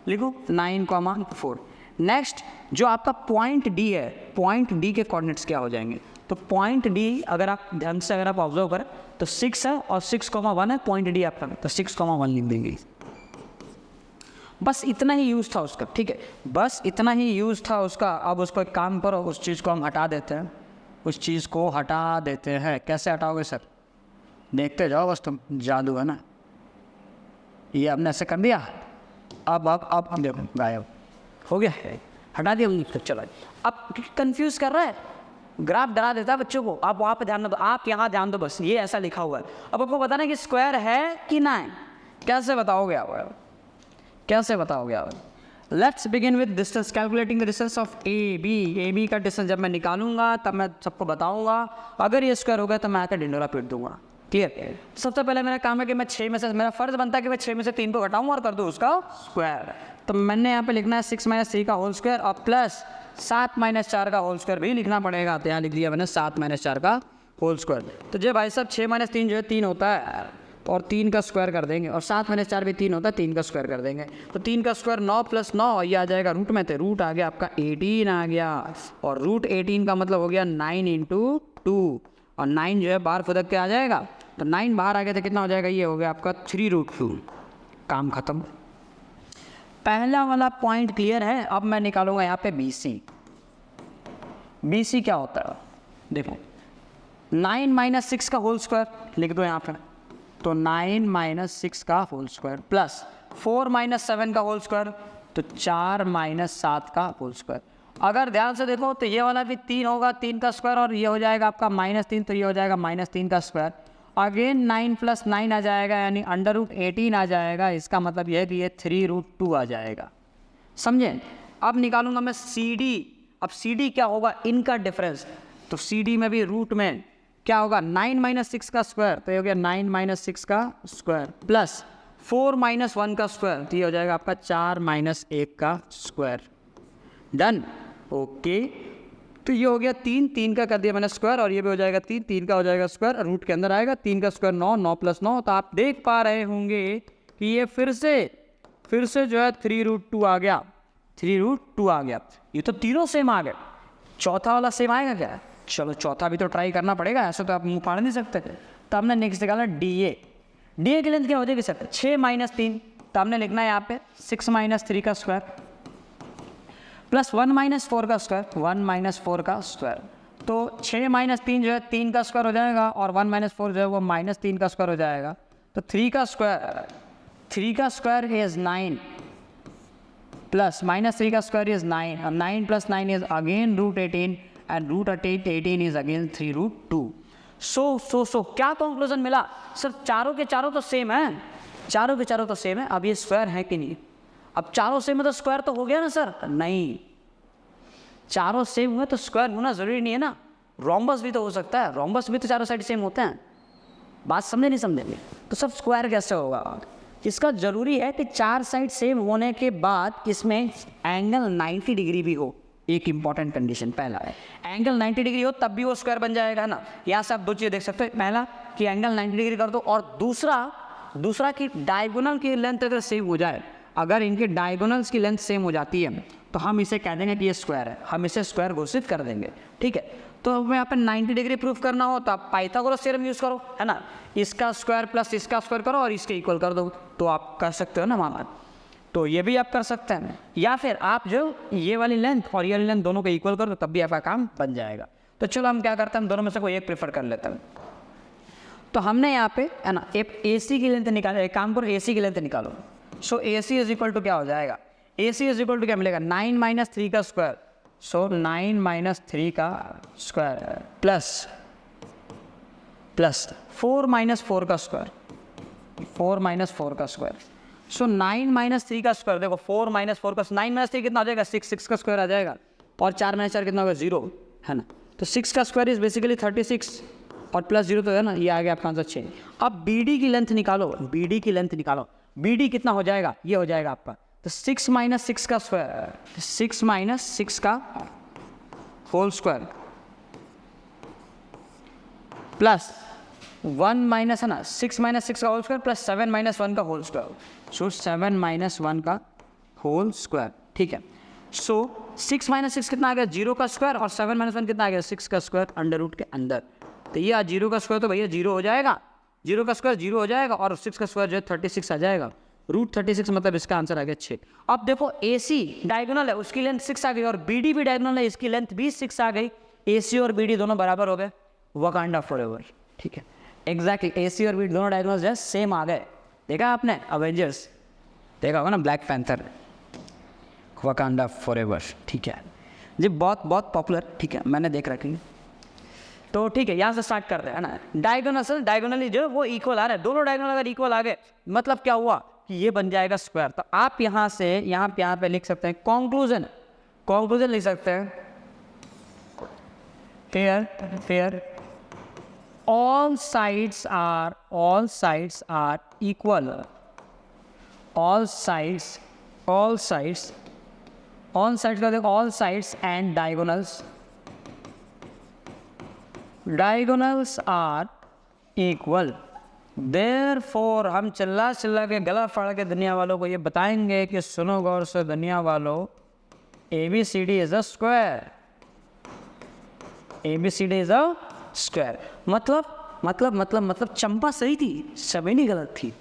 लिखो 9,4. नेक्स्ट जो आपका पॉइंट D है, पॉइंट D के कोऑर्डिनेट्स क्या हो जाएंगे. तो पॉइंट D अगर आप ध्यान से आप ऑब्जर्व करें तो 6 है और 6,1 है पॉइंट D आपका. तो 6,1 लिख देंगे. बस इतना ही यूज़ था उसका, ठीक है. बस इतना ही यूज़ था उसका. अब उसको एक काम करो, उस चीज़ को हम हटा देते हैं. उस चीज़ को हटा देते हैं. कैसे हटाओगे सर, देखते जाओ बस तुम, जादू है ना. ये आपने ऐसे कर दिया. अब हम देखो गायब हो गया है, हटा दिया. चलो, अब कंफ्यूज कर रहा है, ग्राफ डरा देता है बच्चों को. आप वहाँ पे ध्यान दो, आप यहाँ ध्यान दो, बस ये ऐसा लिखा हुआ है. अब आपको बताना है कि स्क्वायर है कि ना है. कैसे बताओगे आप, कैसे बताओगे आप. Let's begin with distance. Calculating the distance of AB का डिस्टेंस जब मैं निकालूंगा तब मैं सबको बताऊंगा. अगर ये स्क्वायर हो गया तो मैं आकर डिंडोरा पीट दूंगा. क्लियर. सबसे पहले मेरा काम है कि मैं 6 में से, मेरा फर्ज बनता है कि मैं 6 में से 3 को घटाऊँ और कर दूँ उसका स्क्वायर. तो मैंने यहाँ पे लिखना है 6 - 3 का होल स्क्वायर और प्लस 7 - 4 का होल स्क्वायर भी लिखना पड़ेगा. तो यहाँ लिख दिया मैंने 7 - 4 का होल स्क्वायर. तो जो भाई साहब 6 - 3 जो है 3 होता है और 3 का स्क्वायर कर देंगे और 7 - 4 भी 3 होता है, 3 का स्क्वायर कर देंगे. तो 3 का स्क्वायर 9 + 9, ये आ जाएगा रूट में. तो रूट आ गया आपका 18 आ गया और रूट 18 का मतलब हो गया 9 × 2 और 9 जो है बाहर फुदक के आ जाएगा. तो 9 बाहर आ गया तो कितना हो जाएगा, ये हो गया आपका 3√2. काम खत्म. पहला वाला पॉइंट क्लियर है. अब मैं निकालूंगा यहाँ पे BC क्या होता है देखो. 9 - 6 का होल स्क्वायर लिख दो यहाँ पे. तो 9 - 6 का होल स्क्वायर प्लस 4 - 7 का होल स्क्वायर. तो 4 - 7 का होल स्क्वायर. अगर ध्यान से देखो तो ये वाला भी 3 होगा, 3 का स्क्वायर और ये हो जाएगा आपका -3. तो ये हो जाएगा -3 का स्क्वायर. अगेन 9 + 9 आ जाएगा, यानी √18 आ जाएगा. इसका मतलब यह है कि ये 3√2 आ जाएगा. समझे. अब निकालूंगा मैं CD. अब CD क्या होगा, इनका डिफरेंस. तो CD में भी रूट में क्या होगा 9 - 6 का स्क्वायर. तो ये हो गया 9 - 6 का स्क्वायर प्लस 4 - 1 का स्क्वायर. तो ये हो जाएगा आपका 4 - 1 का स्क्वायर. डन. ओके. तो ये हो गया 3 का कर दिया मैंने स्क्वायर और ये भी हो जाएगा 3 का हो जाएगा स्क्वायर. रूट के अंदर आएगा 3 का स्क्वायर 9 + 9. तो आप देख पा रहे होंगे कि ये फिर से जो है 3√2 आ गया. 3√2 आ गया. ये तो तीनों सेम आ गए. चौथा वाला सेम आएगा क्या. चलो चौथा भी तो ट्राई करना पड़ेगा, ऐसे तो आप मुँह फाड़ नहीं सकते. तो हमने नेक्स्ट निकाला DA. DA की लेंथ क्या हो जाएगी सर, 6 - 3. तो हमने लिखना है यहाँ पे 6 - 3 का स्क्वायर प्लस 1 - 4 का स्क्वायर. 1 - 4 का स्क्वायर. तो 6 - 3 जो है 3 का स्क्वायर हो जाएगा और 1 - 4 जो है वो -3 का स्क्वायर हो जाएगा. तो 3 का स्क्वायर इज 9 प्लस -3 का स्क्वायर इज 9 और 9 + 9 is again √18 and √18 is again 3√2. सो क्या कंक्लूजन मिला सर, चारों के चारों तो सेम है. चारों के चारों तो सेम है। अब ये स्क्वायर है कि नहीं? अब चारों सेम है तो स्क्वायर तो हो गया ना सर? नहीं, चारों सेम हुए तो स्क्वायर होना ज़रूरी नहीं है ना, रोम्बस भी तो हो सकता है, रोम्बस भी तो चारों साइड सेम होते हैं। बात समझे नहीं समझेंगे? तो सब स्क्वायर कैसे होगा? इसका ज़रूरी है कि चार साइड सेम होने के बाद इसमें एंगल 90 डिग्री भी हो। एक इंपॉर्टेंट कंडीशन पहला है, एंगल 90 डिग्री हो तब भी वो स्क्वायर बन जाएगा ना। यहाँ से आप दो चीज़ें देख सकते हैं, पहला कि एंगल 90 डिग्री कर दो, और दूसरा कि डायगोनल की लेंथ अगर सेम हो जाए, अगर इनके डायगोनल्स की लेंथ सेम हो जाती है तो हम इसे कह देंगे कि ये स्क्वायर है, हम इसे स्क्वायर घोषित कर देंगे। ठीक है, तो हमें यहाँ पे 90 डिग्री प्रूफ करना हो तो आप पाइथागोरस थ्योरम यूज़ करो, है ना, इसका स्क्वायर प्लस इसका स्क्वायर करो और इसके इक्वल कर दो, तो आप कर सकते हो ना मामा। तो ये भी आप कर सकते हैं, या फिर आप जो ये वाली लेंथ और ये वाली लेंथ दोनों को इक्वल कर दो, तब भी आपका काम बन जाएगा। तो चलो हम क्या करते हैं, हम दोनों में से कोई एक प्रेफर कर लेते हैं। तो हमने यहाँ पे, है ना, एक AC की लेंथ निकालो, एक काम करो AC की लेंथ निकालो। सो AC इज इक्वल टू क्या हो जाएगा, AC इज इक्वल टू क्या मिलेगा, 9 - 3 का स्क्वायर। सो 9 - 3 का स्क्वायर प्लस 4 - 4 का स्क्वायर, 4 - 4 का स्क्वायर। सो 9 - 3 का स्क्वायर, देखो 4 - 4 का 9 - 3 कितना आ जाएगा, 6 का स्क्वायर आ जाएगा, और 4 - 4 कितना होगा, 0, है ना। तो 6 का स्क्वायर इज बेसिकली 36, और प्लस 0 तो है ना, ये आ गया आपका आंसर 6। अब BD की लेंथ निकालो, BD की लेंथ निकालो, BD कितना हो जाएगा, ये हो जाएगा आपका, तो 6 - 6 का स्क्वायर, 6 - 6 का होल स्क्वायर प्लस 1 माइनस, है ना, 6 - 6 का होल स्क्वायर प्लस 7 - 1 का होल स्क्वायर। सो 7 - 1 का होल स्क्वायर। ठीक है, सो 6 - 6 कितना आ गया, 0 का स्क्वायर, और 7 - 1 कितना आ गया, 6 का स्क्वायर अंडर रूट के अंदर। तो ये 0 का स्क्वायर तो भैया 0 हो जाएगा, 0 का स्क्वायर 0 हो जाएगा, और 6 का स्क्वायर जो है 36 आ जाएगा। रूट 36 मतलब इसका आंसर आ गया 6। अब देखो AC डायगोनल है, उसकी लेंथ 6 आ गई, और BD भी डायगोनल है, इसकी लेंथ भी 6 आ गई। AC और BD दोनों बराबर हो गए, वकांडा फॉरएवर। ठीक है, एग्जैक्टली AC और BD दोनों डायगोनल जो है सेम आ गए। देखा आपने अवेंजर्स, देखा होगा ना, ब्लैक पैंथर, वकांडा फॉरएवर। ठीक है जी, बहुत बहुत पॉपुलर। ठीक है, मैंने देख रखी है। तो ठीक है, यहाँ से स्टार्ट करते हैं ना। डायगोनली जो वो इक्वल आ रहा है, दोनों डायगोनल अगर इक्वल आ गए मतलब क्या हुआ कि ये बन जाएगा स्क्वायर। तो आप यहाँ से यहाँ पे लिख सकते हैं कंक्लूजन लिख सकते हैं, here all sides are equal, all sides का देखो, all sides and diagonals are equal, therefore हम चिल्ला के गला फाड़ के दुनिया वालों को ये बताएंगे कि सुनो गौर से दुनिया वालों, ABCD is a square, ABCD is a square। मतलब चंपा सही थी, शबीनी गलत थी,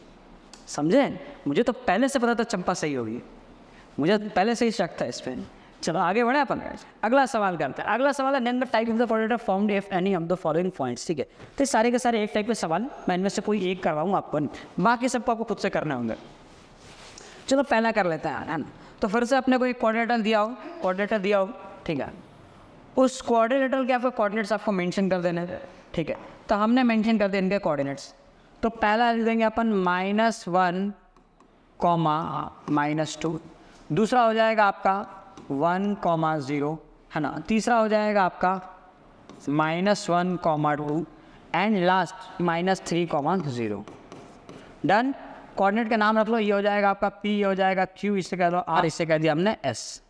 समझे? मुझे तो पहले से पता था चंपा सही होगी, मुझे पहले से ही शक था इस पर। चलो आगे बढ़े अपन, अगला सवाल करते हैं। अगला सवाल है, name the type of the coordinator found if any of the following points. ठीक है, तो सारे के सारे एक टाइप के सवाल, मैं इनमें से कोई एक करवाऊंगा आपको, बाकी सबको आपको खुद से करने होंगे। चलो पहला कर लेते हैं, है ना। तो फिर से अपने को एक कोऑर्डिनेटर दिया हो, ठीक है, उस कोऑर्डिनेटर के आपको कोऑर्डिनेट्स आपको मेंशन कर देने। ठीक है, तो हमने मेंशन कर दिए इनके कोऑर्डिनेट्स। तो पहला लिख देंगे अपन -1, -2, दूसरा हो जाएगा आपका 1, 0, है ना, तीसरा हो जाएगा आपका -1, 2, एंड लास्ट -3, 0। डन। कोऑर्डिनेट का नाम रख लो, ये हो जाएगा आपका P, ये हो जाएगा Q, इससे कह दो R, इससे कह दिया हमने S।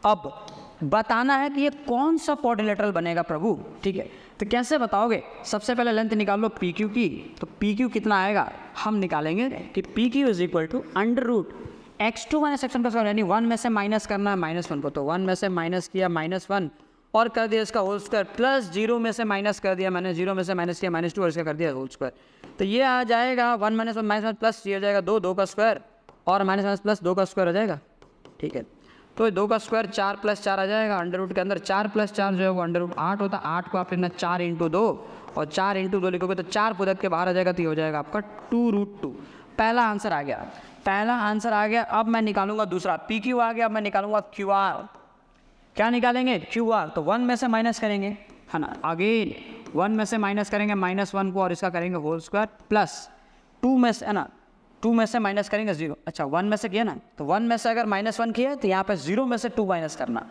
अब बताना है कि ये कौन सा क्वाड्रिलेटरल बनेगा प्रभु। ठीक है, तो कैसे बताओगे, सबसे पहले लेंथ निकाल लो PQ की। तो PQ कितना आएगा, हम निकालेंगे कि PQ is equal to √x2 - x1 का स्क्वायर, यानी 1 में से माइनस करना है -1 को, तो 1 में से माइनस किया -1 और कर दिया इसका होल स्क्वायर, प्लस 0 में से माइनस कर दिया मैंने, 0 में से माइनस किया -2 और इसका कर दिया होल स्क्वायर। तो ये आ जाएगा 1 - 1 प्लस, ये हो जाएगा 2 का स्क्वायर, और माइनस प्लस 2 का स्क्वायर हो जाएगा। ठीक है, तो 2 का स्क्वायर 4 + 4 आ जाएगा, अंडर रूट के अंदर 4 + 4 जो है वो अंडर रूट 8 होता है। 8 को आप लिखना 4 × 2, और 4 × 2 लिखोगे तो 4 पुदक के बाहर आ जाएगा, तो ये हो जाएगा आपका 2√2। पहला आंसर आ गया। अब मैं निकालूंगा दूसरा, PQ आ गया, अब मैं निकालूंगा QR। क्या निकालेंगे, QR। तो 1 में से माइनस करेंगे, है ना, अगेन 1 में से माइनस करेंगे -1 को, और इसका करेंगे होल स्क्वायर, प्लस 2 में से है ना, 2 में से माइनस करेंगे 0, अच्छा 1 में से किया ना, तो 1 में से अगर -1 किया तो यहाँ पे 0 में से 2 माइनस करना,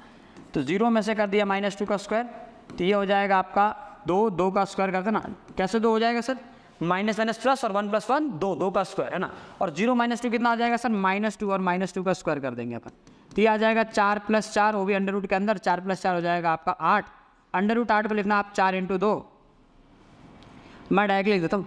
तो 0 में से कर दिया -2 का स्क्वायर, तो ये हो जाएगा आपका 2 का स्क्वायर कर देना, कैसे 2 हो जाएगा सर, माइनस माइनस प्लस और 1 + 1 2 का स्क्वायर है ना, और 0 - 2 कितना आ जाएगा सर, -2 और -2 का स्क्वायर कर देंगे अपन, तो ये आ जाएगा 4 + 4, वो भी अंडर रूट के अंदर, 4 + 4 हो जाएगा आपका 8, अंडर रूट 8 को लिखना आप 4 × 2, मैं डायरेक्ट लिख देता हूँ,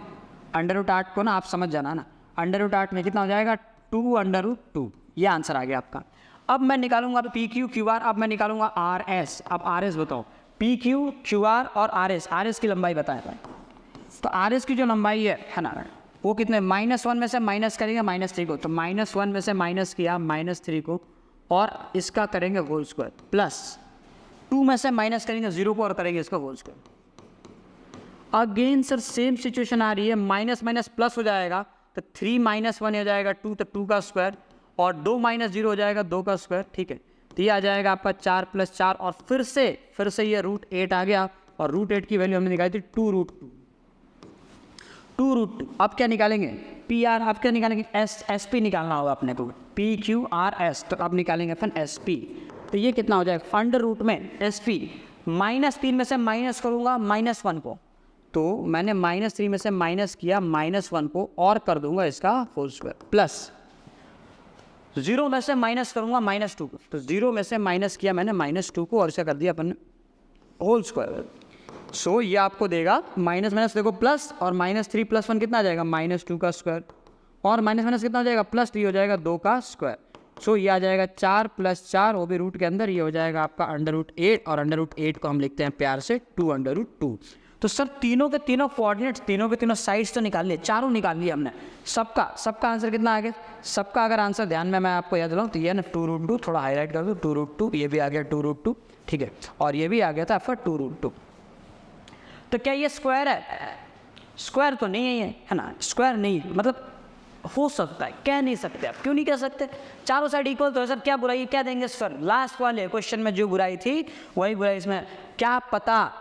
अंडर रूट 8 को ना आप समझ जाना ना, अंडर रूट 8 में कितना हो जाएगा 2 अंडर रूट 2, ये आंसर आ गया आपका। अब मैं निकालूंगा PQ QR, अब मैं निकालूंगा RS, अब RS बताओ, PQ QR और RS की लंबाई बताएं भाई, तो RS की जो लंबाई है ना, वो कितने, -1 में से माइनस करेंगे -3 को, तो -1 में से माइनस किया -3 को, और इसका करेंगे होल स्क्वायर, प्लस 2 में से माइनस करेंगे 0 को और करेंगे इसका whole square. Again sir same situation आ रही है, माइनस माइनस प्लस हो जाएगा, तो 3 - 1 हो जाएगा 2, तो 2 का स्क्वायर, और 2 - 0 हो जाएगा 2 का स्क्वायर, ठीक है, तो ये आ जाएगा आपका 4 + 4, और फिर से ये √8 आ गया, और √8 की वैल्यू हमने निकाली थी 2√2, 2√2। अब क्या निकालेंगे PR, अब क्या निकालेंगे SP निकालना होगा अपने को, PQRS, तो अब निकालेंगे अपन SP, तो ये कितना हो जाएगा अंडर रूट में SP, -3 में से माइनस करूँगा -1 को, तो मैंने -3 में से माइनस किया -1 को, और कर दूंगा इसका होल स्क्वायर, प्लस 0 में से माइनस करूंगा -2 को, तो 0 में से माइनस किया मैंने -2 को, और इसे कर दिया अपन होल स्क्वायर। सो ये आपको देगा माइनस माइनस देखो प्लस, और -3 + 1 कितना आ जाएगा -2 का स्क्वायर, और माइनस माइनस कितना हो जाएगा प्लस, तो ये हो जाएगा 2 का स्क्वायर। सो ये आ जाएगा 4 + 4, वो भी रूट के अंदर, ये हो जाएगा आपका अंडर रूट 8, और अंडर रूट 8 को हम लिखते हैं प्यार से 2 अंडर रूट 2। तो सर तीनों के तीनों कोऑर्डिनेट्स, तीनों के तीनों साइड्स तो निकाल लिए, चारों निकाल लिए हमने, सबका आंसर कितना आ गया, सबका अगर आंसर ध्यान में मैं आपको याद दिलाऊं तो ये ना 2√2, थोड़ा हाईलाइट कर दो 2√2, ये भी आ गया 2√2, ठीक है, और ये भी आ गया था आपका 2√2। तो क्या ये स्क्वायर है, स्क्वायर तो नहीं है ना, स्क्वायर नहीं, मतलब हो सकता है, कह नहीं सकते आप, क्यों नहीं कह सकते, चारों साइड इक्वल तो है सर, क्या बुराई, क्या देंगे सर, लास्ट वाले क्वेश्चन में जो बुराई थी वही बुराई इसमें, क्या पता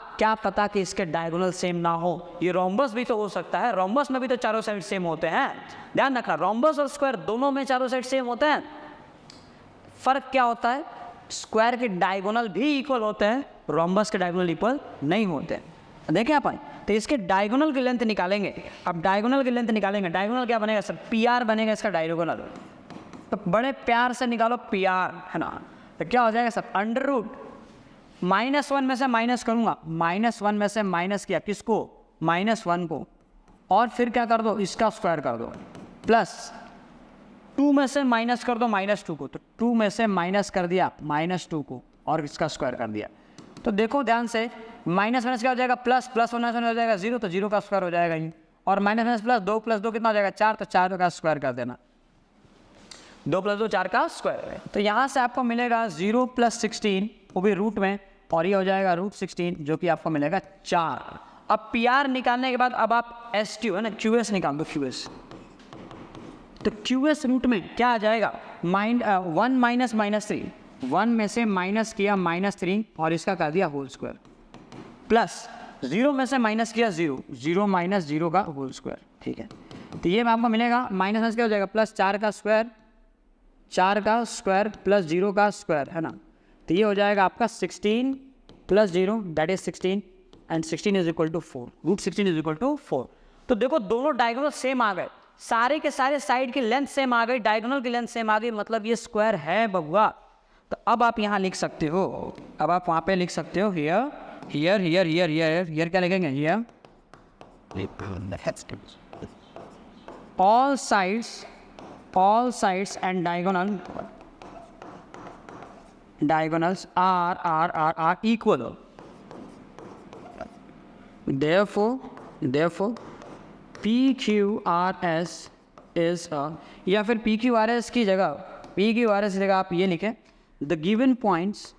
कि इसके डायगोनल सेम ना हो, ये रोम्बस भी तो हो सकता है, रोम्बस में भी तो चारों साइड सेम होते हैं, ध्यान रखना, रोम्बस और स्क्वायर दोनों में चारों साइड सेम होते हैं, फर्क क्या होता है, स्क्वायर के डायगोनल भी इक्वल होते हैं, रोम्बस के डायगोनल इक्वल नहीं होते, देखें आप, तो इसके डायगोनल की लेंथ निकालेंगे, अब डायगोनल की लेंथ निकालेंगे, डायगोनल क्या बनेगा सर, PR बनेगा इसका डायगोनल, तो बड़े प्यार से निकालो PR, है ना, तो क्या हो जाएगा सर, अंडर रूट -1 में से माइनस करूँगा, -1 में से माइनस किया किसको, -1 को, और फिर क्या कर दो, इसका स्क्वायर कर दो, प्लस 2 में से माइनस कर दो -2 को, तो 2 में से माइनस कर दिया -2 को, और इसका स्क्वायर कर दिया, तो देखो ध्यान से, माइनस माइनस क्या हो जाएगा प्लस, प्लस होने से हो जाएगा 0, तो 0 का स्क्वायर हो जाएगा ही, और माइनस माइनस प्लस 2 + 2 कितना हो जाएगा 4, तो 4 का स्क्वायर कर देना, 2 + 2 4 का स्क्वायर है, तो यहाँ से आपको मिलेगा 0 + 16, वो भी रूट में, और ये हो जाएगा √16, जो कि आपको मिलेगा 4। अब PR निकालने के बाद अब आप SQ है ना, QS निकाल दो, QS, तो QS रूट में क्या आ जाएगा, 1 - -3, 1 में से माइनस किया -3, और इसका कर दिया होल स्क्वायर, प्लस 0 में से माइनस किया 0, 0 - 0 का होल स्क्वायर, ठीक है, तो ये आपको मिलेगा माइनस क्या हो जाएगा, प्लस 4 का स्क्वायर, 4 का स्क्वायर प्लस 0 का स्क्वायर, है ना, तो ये हो जाएगा आपका 16 + 0 दैट इज 16, एंड 16 = 4, √16 = 4। तो देखो दोनों डायगोनल सेम आ गए, सारे के सारे साइड की लेंथ सेम आ गई, डायगोनल की लेंथ सेम आ गई, मतलब ये स्क्वायर है बबुआ। तो अब आप यहाँ लिख सकते हो, अब आप वहाँ पे लिख सकते हो here here here here here here क्या लिखेंगे, here all sides and diagonals are equal, therefore PQRS is या फिर PQRS की जगह आप ये लिखें, the given points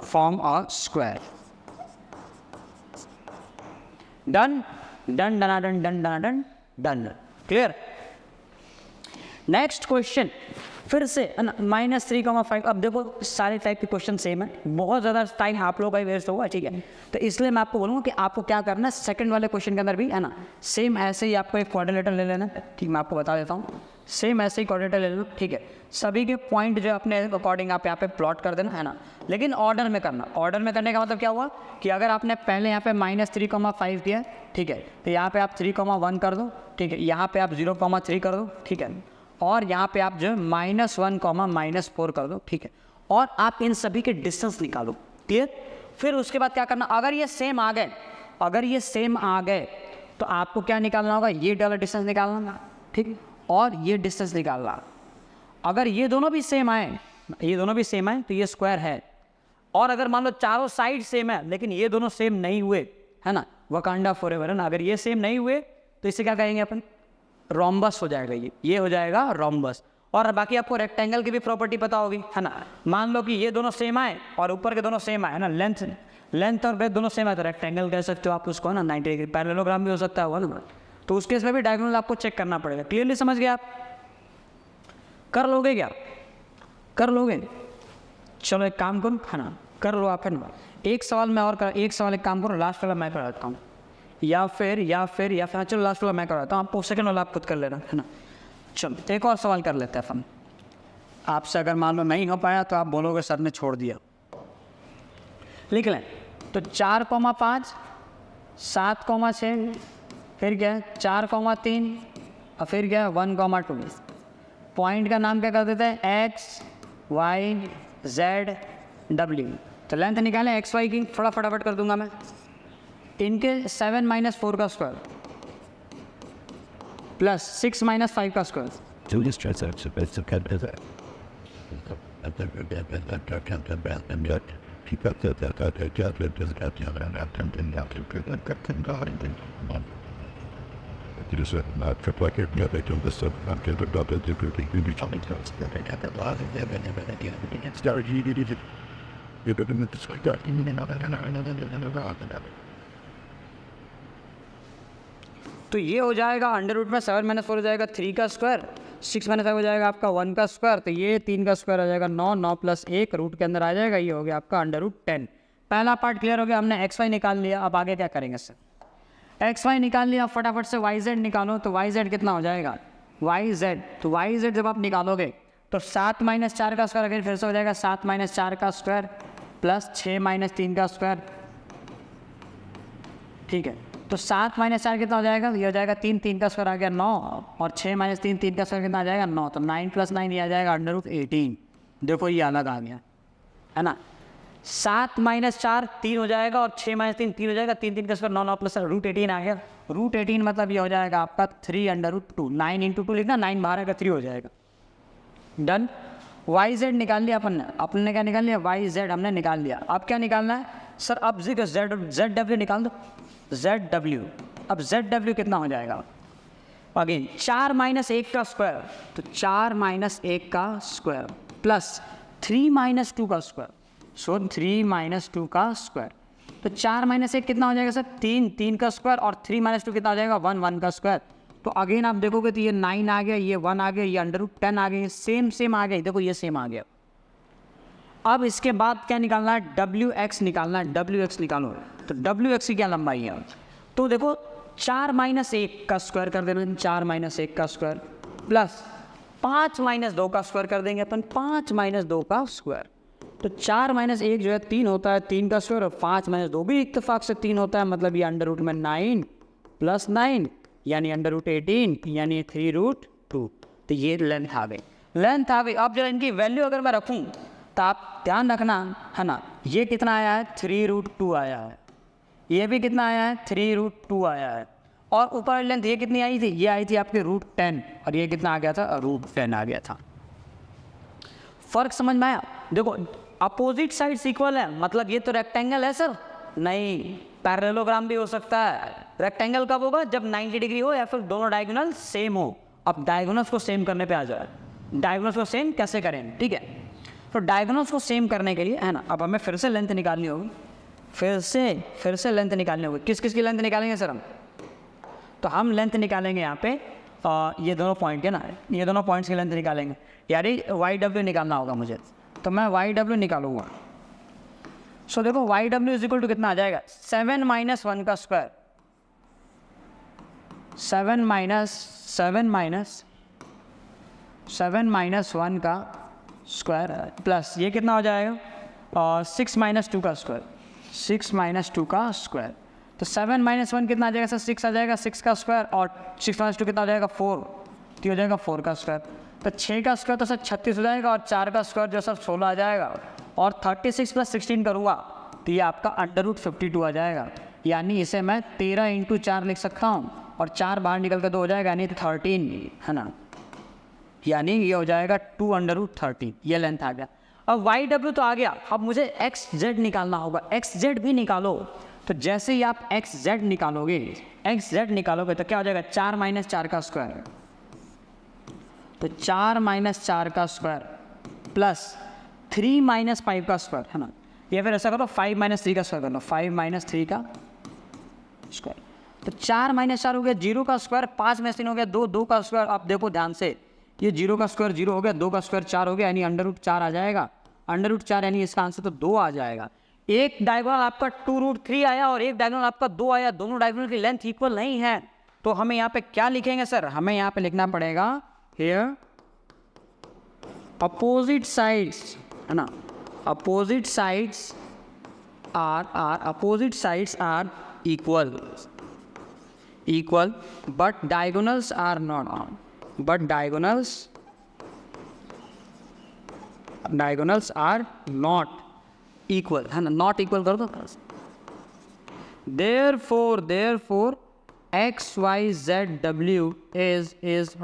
form a square. Done. Clear. Next question. फिर से है ना -3,5। अब देखो सारे टाइप के क्वेश्चन सेम है, बहुत ज़्यादा टाइम आप लोगों का ही वेस्ट होगा, ठीक है। तो इसलिए मैं आपको बोलूँगा कि आपको क्या करना है, सेकंड वाले क्वेश्चन के अंदर भी है ना सेम ऐसे ही आपको एक क्वाड्रिलेटरल ले लेना है, ठीक। मैं आपको बता देता हूँ, सेम ऐसे ही क्वाड्रिलेटरल ले लो, ठीक है। सभी के पॉइंट जो अपने अकॉर्डिंग आप यहाँ पे प्लॉट कर देना, है ना, लेकिन ऑर्डर में करना। ऑर्डर में करने का मतलब क्या हुआ कि अगर आपने पहले यहाँ पे -3,5 दिया, ठीक है, तो यहाँ पे आप 3,1 कर दो, ठीक है। यहाँ पे आप 0,3 कर दो, ठीक है। और यहाँ पे आप जो -1, -4 कर दो, ठीक है। और आप इन सभी के डिस्टेंस निकालो, क्लियर। फिर उसके बाद क्या करना, अगर ये सेम आ गए, अगर ये सेम आ गए तो आपको क्या निकालना होगा, ये डॉलर डिस्टेंस निकालना, ठीक, और ये डिस्टेंस निकालना। अगर ये दोनों भी सेम आए, ये दोनों भी सेम आए तो ये स्क्वायर है। और अगर मान लो चारों साइड सेम है लेकिन ये दोनों सेम नहीं हुए, है ना, वकांडा फॉरएवर, है ना, अगर ये सेम नहीं हुए तो इसे क्या कहेंगे अपन, रोम्बस हो जाएगा, ये हो जाएगा रोम्बस। और बाकी आपको रेक्टेंगल की भी प्रॉपर्टी पता होगी, है ना। मान लो कि ये दोनों सेम आए और ऊपर के दोनों सेम आए, है ना, लेंथ और ब्रेथ दोनों सेम आए तो रेक्टेंगल कह सकते हो आप उसको, है ना। 90 डिग्री पैरेललोग्राम भी हो सकता है, ना। तो उस केस में भी डायगोनल आपको चेक करना पड़ेगा। क्लियरली समझ गए आप, कर लोगे क्या, कर लोगे। चलो एक काम करो, है ना, कर लो आप, है ना। एक सवाल मैं और कर, एक सवाल एक काम करो, लास्ट वाला मैं कराता हूँ, या फिर चलो लास्ट वाला मैं कराता हूँ, आपको सेकंड वाला आप खुद कर लेना, है ना। चलो एक और सवाल कर लेते हैं अपन आपसे। अगर मान लो नहीं हो पाया तो आप बोलोगे सर ने छोड़ दिया। लिख लें तो 4,5, 7,6, फिर क्या है 4,3 और फिर क्या है 1,2। पॉइंट का नाम क्या कर देते हैं, x, y, z, w। तो लेंथ निकालें एक्स वाई की, थोड़ा फटाफट कर दूंगा मैं। इनके 7 - 4 का स्क्वायर प्लस 6 - 5 का स्क्वायर। तो ये हो जाएगा अंडर रूट में 7 - 4 हो जाएगा 3 का स्क्वायर, 6 - 5 हो जाएगा आपका 1 का स्क्वायर, तो ये 3 का स्क्वायर हो जाएगा 9, 9 + 1 रूट के अंदर आ जाएगा, ये हो गया आपका अंडर रूट 10। पहला पार्ट क्लियर हो गया, हमने एक्स वाई निकाल लिया। अब आगे क्या करेंगे सर, एक्स वाई निकाल लिया, फटाफट से वाई जेड निकालो। तो वाई जेड कितना हो जाएगा, वाई जेड, तो वाई जेड जब आप निकालोगे तो 7 - 4 का स्क्वायर, अगर फिर से हो जाएगा 7 - 4 का स्क्वायर प्लस 6 - 3 का स्क्वायर, ठीक है। तो 7 - 4 कितना हो जाएगा, ये हो जाएगा 3, 3 का स्क्वायर आ गया 9, और 6 - 3, 3 का स्क्वायर कितना आ जाएगा 9, तो 9 + 9 ये आ जाएगा अंडर रूट 18। देखो ये अलग आ गया, है ना। 7 - 4 3 हो जाएगा और 6 - 3 3 हो जाएगा, 3, 3 का स्क्वायर 9, 9 + रूट 18 आ गया। रूट 18 मतलब ये हो जाएगा आपका 3 अंडर रूट 2। 9 × 2 लिखना, 9 बाहर आएगा 3 हो जाएगा। डन। वाई जेड निकाल लिया अपन ने क्या निकाल लिया, वाई जेड हमने निकाल लिया। अब क्या निकालना है सर, अब जेड डब्ल्यू निकाल दो, जेड डब्ल्यू। अब जेड डब्ल्यू कितना हो जाएगा, अगेन 4 - 1 का स्क्वायर, तो 4 - 1 का स्क्वायर प्लस 3 - 2 का स्क्वायर, सो 3 - 2 का स्क्वायर। तो 4 - 1 कितना हो जाएगा सर, 3, 3 का स्क्वायर, और 3 - 2 कितना हो जाएगा 1, 1 का स्क्वायर। तो अगेन आप देखोगे तो ये 9 आ गया, ये 1 आ गया, ये अंडर रूट 10 आ गया, सेम आ गया। देखो ये सेम आ गया। अब इसके बाद क्या निकालना है, डब्ल्यू एक्स निकालना है, डब्ल्यू एक्स निकालो। तो डब्ल्यू एक्स की क्या लंबाई है, तो देखो 4 - 1 का स्क्वायर कर देना, 4 - 1 का स्क्वायर प्लस 5 - 2 का स्क्वायर कर देंगे अपन, 5 - 2 का स्क्वायर। तो 4 - 1 जो है 3 होता है, 3 का स्क्वायर, और 5 - 2 भी इत्तेफाक से 3 होता है, मतलब ये अंडर रूट में 9 + 9 यानी अंडर रूट 18 यानी 3√2। तो ये लेंथ आ गई, लेंथ आ गई। अब जब इनकी वैल्यू अगर मैं रखूँ तो आप ध्यान रखना, है ना, ये कितना आया है 3√2 आया है, ये भी कितना आया है 3√2 आया है, और ऊपर लेंथ ये कितनी आई थी, ये आई थी आपके √10, और ये कितना आ गया था √10 आ गया था। फर्क समझ में आया। देखो अपोजिट साइड्स इक्वल है, मतलब ये तो रेक्टेंगल है सर, नहीं पैरेललोग्राम भी हो सकता है। रेक्टेंगल कब होगा, जब 90 डिग्री हो या फिर दोनों डायगोनल सेम हो। अब डायगोनल्स को सेम करने पे आ जाए, डायगोनल्स को सेम कैसे करें, ठीक है। तो डायगोनल्स को सेम करने के लिए, है ना, अब हमें फिर से लेंथ निकालनी होगी, फिर से लेंथ निकालनी होगी। किस किस की लेंथ निकालेंगे सर हम, तो हम लेंथ निकालेंगे यहाँ पे ये दोनों पॉइंट है ना, ये दोनों पॉइंट्स की लेंथ निकालेंगे, यानी वाई डब्ल्यू निकालना होगा मुझे। तो मैं वाई डब्ल्यू निकालूंगा। सो देखो Y W is equal to कितना आ जाएगा, 7 - 1 का स्क्वायर, 7 - 1 का स्क्वायर प्लस ये कितना हो जाएगा, 6 - 2 का स्क्वायर, 6 - 2 का स्क्वायर। तो 7 - 1 कितना आ जाएगा सर, 6 आ जाएगा, 6 का स्क्वायर, और 6 - 2 कितना हो जाएगा, 4, तो हो जाएगा 4 का स्क्वायर। तो 6 का स्क्वायर तो सर 36 हो जाएगा, और 4 का स्क्वायर जो सर 16 आ जाएगा, और 36 + 16 करूँगा तो ये आपका √52 आ जाएगा। यानी इसे मैं 13 × 4 लिख सकता हूँ, और 4 बाहर निकल कर 2 हो जाएगा, यानी 13 है ना, यानी ये हो जाएगा 2√13, ये लेंथ आ गया। अब वाई डब्ल्यू तो आ गया, अब मुझे एक्स जेड निकालना होगा। एक्स जेड भी निकालो, तो जैसे ही आप एक्स जेड निकालोगे तो क्या हो जाएगा, 4 - 4 का स्क्वायर, तो 4 - 4 का स्क्वायर प्लस 3 - 5 का स्क्वायर है ना, या फिर ऐसा करो 5 - 3 का स्क्वायर कर लो, 5 - 3 का स्क्वायर। तो 4 - 4 हो गया 0 का स्क्वायर, 5 में 3 हो गया 2, 2 का स्क्वायर। आप देखो ध्यान से, ये 0 का स्क्वायर 0 हो गया, 2 का स्क्वायर 4 हो गया, यानी √4 आ जाएगा, √4 यानी इसका आंसर तो 2 आ जाएगा। एक डायगोनल आपका 2√3 आया और एक डायगोनल आपका 2 आया, दोनों डायगोनल की लेंथ इक्वल नहीं है, तो हमें यहाँ पे क्या लिखेंगे सर, हमें यहाँ पे लिखना पड़ेगा हियर अपोजिट साइड्स है ना, opposite sides are equal but diagonals are not, but diagonals are not equal है ना, नॉट इक्वल कर दो। therefore XYZW is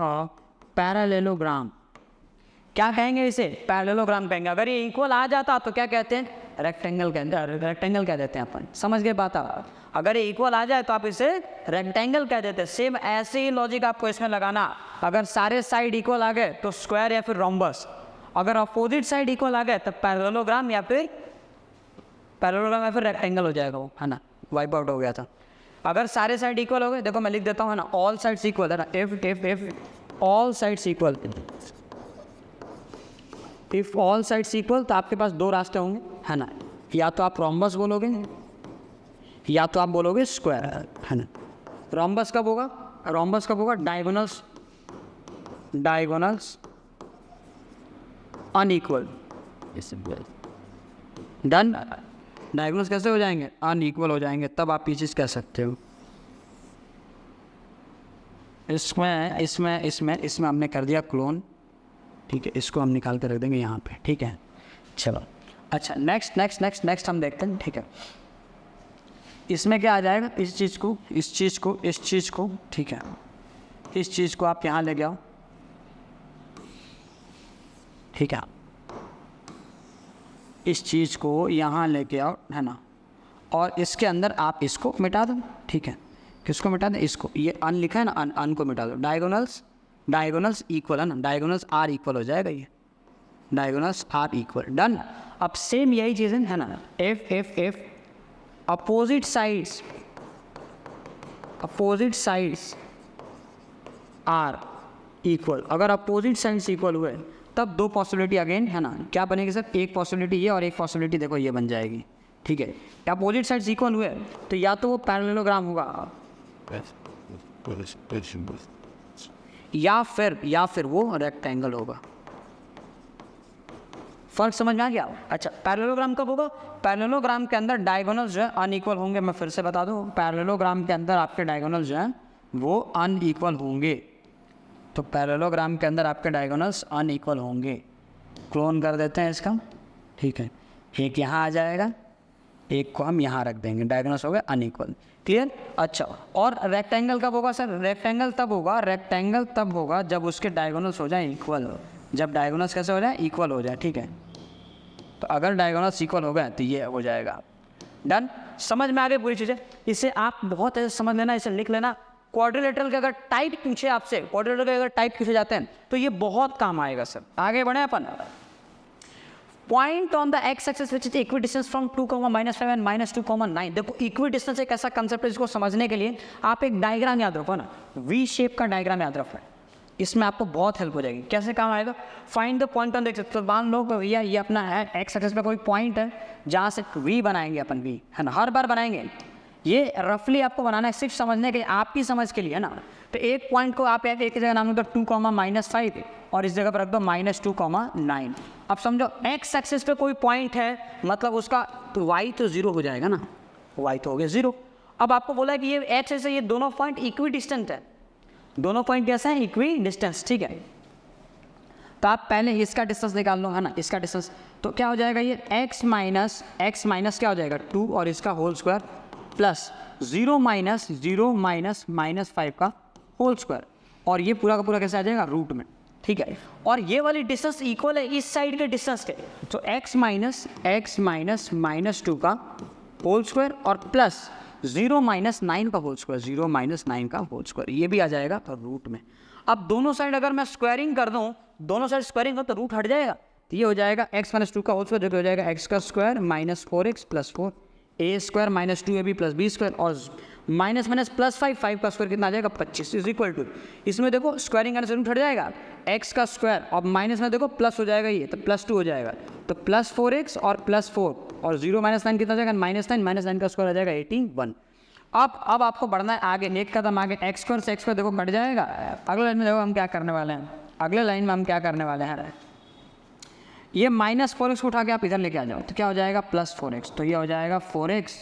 a parallelogram। क्या कहेंगे इसे, पैरेललोग्राम कहेंगे। अगर ये इक्वल आ जाता तो क्या कहते हैं, रेक्टेंगल कहते हैं, रेक्टेंगल कह देते हैं अपन, समझ गए बात। अगर ये इक्वल आ जाए तो आप इसे रेक्टेंगल कह देते हैं। सेम ऐसे ही लॉजिक आपको इसमें लगाना, अगर सारे साइड इक्वल आ गए तो स्क्वायर या फिर रोम्बस, अगर अपोजिट साइड इक्वल आ गए तो पैरेललोग्राम या फिर रेक्टेंगल हो जाएगा वो, है ना, वाइप आउट हो गया था। अगर सारे साइड इक्वल हो गए, देखो मैं लिख देता हूँ है ना, ऑल साइड्स इक्वल है ना, if all sides equal, if all sides equal, तो आपके पास 2 रास्ते होंगे है ना, या तो आप रोम्बस बोलोगे या तो आप बोलोगे स्क्वायर है ना। रोम्बस कब होगा, डायगोनल्स अनइक्वल, डन। डायगोनल्स कैसे हो जाएंगे, अनइक्वल हो जाएंगे, तब आप ये चीज़ कह सकते हो। इसमें हमने कर दिया क्लोन, ठीक है, इसको हम निकाल कर रख देंगे यहाँ पे, ठीक है। चलो अच्छा, नेक्स्ट हम देखते हैं, ठीक है। इसमें क्या आ जाएगा, इस चीज़ को, ठीक है, इस चीज़ को आप यहाँ ले जाओ, ठीक है, इस चीज़ को यहाँ लेके आओ है ना, और इसके अंदर आप इसको मिटा दो, ठीक है। किसको मिटा दें, इसको, ये अन लिखा है ना, अन को मिटा दो। डायगोनल्स इक्वल है ना, डायगोनल्स आर इक्वल हो जाएगा, ये डायगोनल्स आर इक्वल, डन। अब सेम यही चीज़ है ना, if opposite sides are equal, अगर अपोजिट साइड्स इक्वल हुए तब 2 पॉसिबिलिटी अगेन है ना, क्या बनेगी सर, एक पॉसिबिलिटी ये और एक पॉसिबिलिटी देखो ये बन जाएगी, ठीक है। अपोजिट साइड्स इक्वल हुए तो या तो वो पैरेललोग्राम होगा या फिर वो रेक्टेंगल होगा। फर्क समझ में आ गया। अच्छा, पैरेललोग्राम कब होगा, पैरेललोग्राम के अंदर डायगोनल्स जो है अनइक्वल होंगे। मैं फिर से बता दूं, पैरेललोग्राम के अंदर आपके डायगोनल्स जो हैं वो अनइक्वल होंगे, तो पैरेललोग्राम के अंदर आपके डायगोनल्स अनइक्वल होंगे। क्लोन कर देते हैं इसका, ठीक है, एक यहाँ आ जाएगा, एक को हम यहाँ रख देंगे, डायगोनल्स हो गए अनइक्वल, क्लियर। अच्छा, और रेक्टेंगल कब होगा सर, रेक्टेंगल तब होगा जब उसके डायगोनल्स हो जाए इक्वल, जब डायगोनल्स कैसे हो जाए, इक्वल हो जाए, ठीक है। तो अगर डायगोनल्स इक्वल हो गए तो ये हो जाएगा, डन। समझ में आ गई पूरी चीज़ें। इसे आप बहुत ऐसे समझ लेना, इसे लिख लेना। क्वाड्रिलेटरल के अगर टाइप पूछे आपसे, क्वाड्रिलेटरल के अगर टाइप पूछे जाते हैं तो ये बहुत काम आएगा सर। आगे बढ़े अपन, point on the X axis which is equidistant from 2, -5 and -2, 9। देखो इक्वी डिस्टेंस एक ऐसा कंसेप्ट है जिसको समझने के लिए आप एक डायग्राम याद रखो ना, वी शेप का डायग्राम याद रखो, इसमें आपको बहुत हेल्प हो जाएगी। कैसे काम आएगा, find the point on the axis. तो मान लो भैया ये अपना है एक्स एक्सिस पे कोई पॉइंट है जहाँ से वी बनाएंगे अपन, वी है ना, हर बार बनाएंगे। ये रफली आपको बनाना है सिर्फ समझने के लिए, आपकी समझ के लिए है ना। तो एक पॉइंट को आप एक जगह नाम दो 2, -5 और इस जगह पर रख दो -2, 9। अब समझो एक्स एक्सिस पे कोई पॉइंट है, मतलब उसका तो वाई तो 0 हो जाएगा ना, वाई तो हो गया 0। अब आपको बोला कि ये एक्स एक्सिस ये दोनों पॉइंट इक्वी डिस्टेंट है, दोनों पॉइंट कैसा है, इक्वी डिस्टेंस, ठीक है। तो आप पहले इसका डिस्टेंस निकाल लो है ना, इसका डिस्टेंस तो क्या हो जाएगा, ये x माइनस क्या हो जाएगा 2 और इसका होल स्क्वायर प्लस 0 माइनस 5 का होल स्क्वायर, और ये पूरा का पूरा कैसे आ जाएगा रूट में, ठीक है। और ये वाली डिस्टेंस इक्वल है इस साइड के डिस्टेंस के, तो x माइनस -2 का होल स्क्वायर और प्लस 0 -9 का होल स्क्वायर, 0 -9 का होल स्क्वायर, ये भी आ जाएगा तो रूट में। अब दोनों साइड अगर मैं स्क्वायरिंग कर दूं, दोनों साइड स्क्वायरिंग हो तो रूट हट जाएगा, तो ये हो जाएगा x -2 का होल स्क्वायर, जो कि हो जाएगा x का square -4x + 4 a square -2ab + b square, और माइनस +5 का स्क्वायर कितना आ जाएगा 25 इज इक्वल टू, इसमें देखो स्क्वायरिंग करने से रूट हट जाएगा, x का स्क्वायर और माइनस में देखो प्लस हो जाएगा, ये तो +2 हो जाएगा, तो +4x और +4 और 0 -9 कितना आ जाएगा -9 का स्क्वायर आ जाएगा 81। अब आपको बढ़ना है आगे, एक कदम आगे, x स्क्वायर से x स्क्वायर देखो कट जाएगा। अगले लाइन में देखो हम क्या करने वाले हैं, अगले लाइन में हम क्या करने वाले हैं, ये -4x को उठा के आप इधर लेके आ जाओ, तो क्या हो जाएगा +4x, तो ये हो जाएगा 4x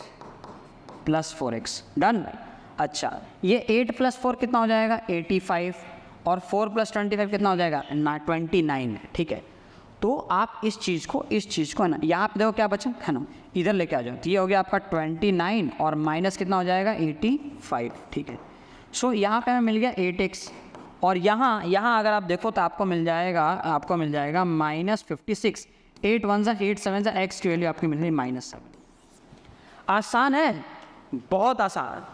+ 4x, डन। अच्छा ये 8 + 4 कितना हो जाएगा 85, और 4 + 25 कितना हो जाएगा 29, ठीक है। तो आप इस चीज़ को है ना, यहाँ पे देखो क्या बचा है ना, इधर लेके आ जाओ, तो ये हो गया आपका 29 और माइनस कितना हो जाएगा 85, ठीक है। सो यहाँ पे हमें मिल गया 8x, और यहाँ अगर आप देखो तो आपको मिल जाएगा -56, 8 1 8 7 x की वैल्यू आपकी मिल रही -7। आसान है, बहुत आसान।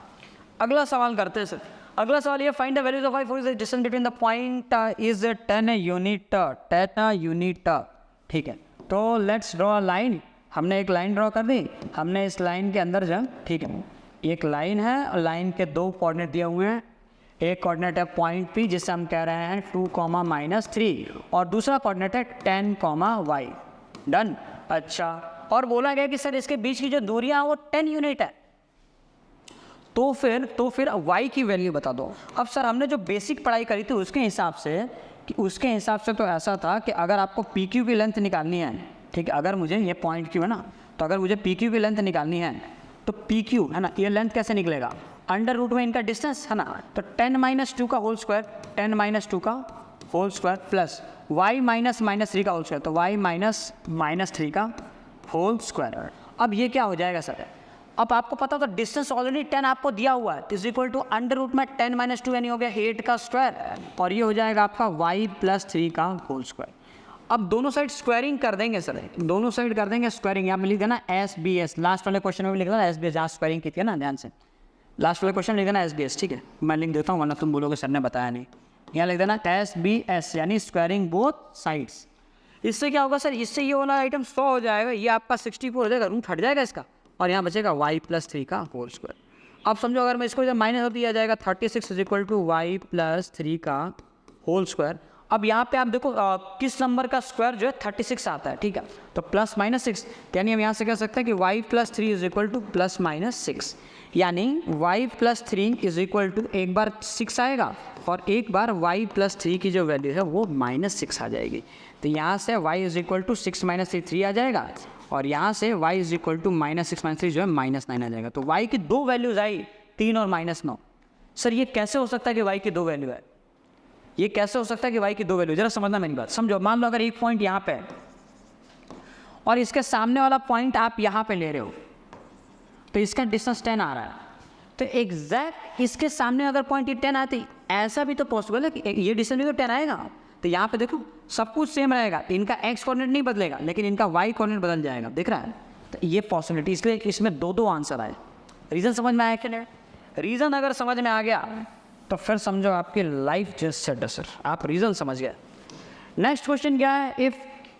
अगला सवाल करते हैं सर। अगला सवाल ये, find the values of y for the distance between the point is 10 unit, ठीक है। तो लेट्स ड्रॉ अ लाइन, हमने एक लाइन ड्रॉ कर दी, हमने इस लाइन के अंदर जा, ठीक है। एक लाइन है, लाइन के 2 कोऑर्डिनेट दिए हुए हैं, एक कोऑर्डिनेट है पॉइंट P जिससे हम कह रहे हैं 2, -3, और दूसरा कोऑर्डिनेट है 10, y, डन। अच्छा, और बोला गया कि सर इसके बीच की जो दूरियां वो 10 यूनिट है, तो फिर y की वैल्यू बता दो। अब सर हमने जो बेसिक पढ़ाई करी थी उसके हिसाब से तो ऐसा था कि अगर आपको PQ की लेंथ निकालनी है, ठीक है, अगर मुझे ये पॉइंट Q है ना, तो अगर मुझे PQ की लेंथ निकालनी है तो PQ है ना, ये लेंथ कैसे निकलेगा, √, में इनका डिस्टेंस है ना, तो 10 - 2 का होल स्क्वायर, 10 - 2 का होल स्क्वायर प्लस y -3 का होल स्क्वायर, तो y -3 का होल स्क्वायर। अब ये क्या हो जाएगा सर, अब आपको पता होता डिस्टेंस ऑलरेडी 10 आपको दिया हुआ है, इज इक्वल टू √, में 10 - 2 यानी हो गया 8 का स्क्वायर, और ये हो जाएगा आपका y + 3 का होल स्क्वायर। अब दोनों साइड स्क्वायरिंग कर देंगे सर, दोनों साइड कर देंगे स्क्वायरिंग। यहाँ में लिख देना SBS, लास्ट वाले क्वेश्चन में भी लिख देना SBS, जहाँ स्क्वायरिंग की थी ना, ध्यान से लास्ट वाले क्वेश्चन लिख देना SBS, ठीक है। मैं लिख देता हूँ वरना तुम बोलोगे सर ने बताया नहीं। यहाँ लिख देना SBS यानी स्क्वायरिंग बोथ साइड्स। इससे क्या होगा सर, इससे ये वाला आइटम 100 हो जाएगा, ये आपका 64 हो जाएगा, रूट हट जाएगा इसका, और यहाँ बचेगा y + 3 का होल स्क्वायर। अब समझो अगर मैं इसको जब माइनस कर दिया जाएगा 36 इज इक्वल टू y + 3 का होल स्क्वायर। अब यहाँ पे आप देखो किस नंबर का स्क्वायर जो है 36 आता है, ठीक है, तो +-6, यानी हम यहाँ से कह सकते हैं कि y + 3 इज इक्वल टू +-6, यानी y + 3 इज इक्वल टू एक बार 6 आएगा और एक बार y + 3 की जो वैल्यू है वो -6 आ जाएगी। तो यहाँ से y इज इक्वल टू 6 - 3 3 आ जाएगा, और यहाँ से y इज इक्वल टू -6 - 3 जो है -9 आ जाएगा। तो y की 2 वैल्यूज आई, 3 और -9। सर ये कैसे हो सकता है कि y की 2 वैल्यू है, ये कैसे हो सकता है कि y की 2 वैल्यू, जरा समझना मेरी बात। समझो मान लो अगर एक पॉइंट यहाँ पे है और इसके सामने वाला पॉइंट आप यहाँ पे ले रहे हो, तो इसका डिस्टेंस 10 आ रहा है, तो एग्जैक्ट इसके सामने अगर पॉइंट ये 10 आती, ऐसा भी तो पॉसिबल है कि ये डिस्टेंस भी तो 10 आएगा। तो यहाँ पे देखो सब कुछ सेम रहेगा, इनका x कोऑर्डिनेट नहीं बदलेगा लेकिन इनका y कोऑर्डिनेट बदल जाएगा, दिख रहा है। तो ये पॉसिबिलिटी, इसलिए इसमें 2 आंसर आए। रीज़न समझ में आया कि नहीं? रीज़न अगर समझ में आ गया तो फिर समझो आपकी लाइफ जस्ट सेट है सर, आप रीज़न समझ गए। नेक्स्ट क्वेश्चन क्या है, if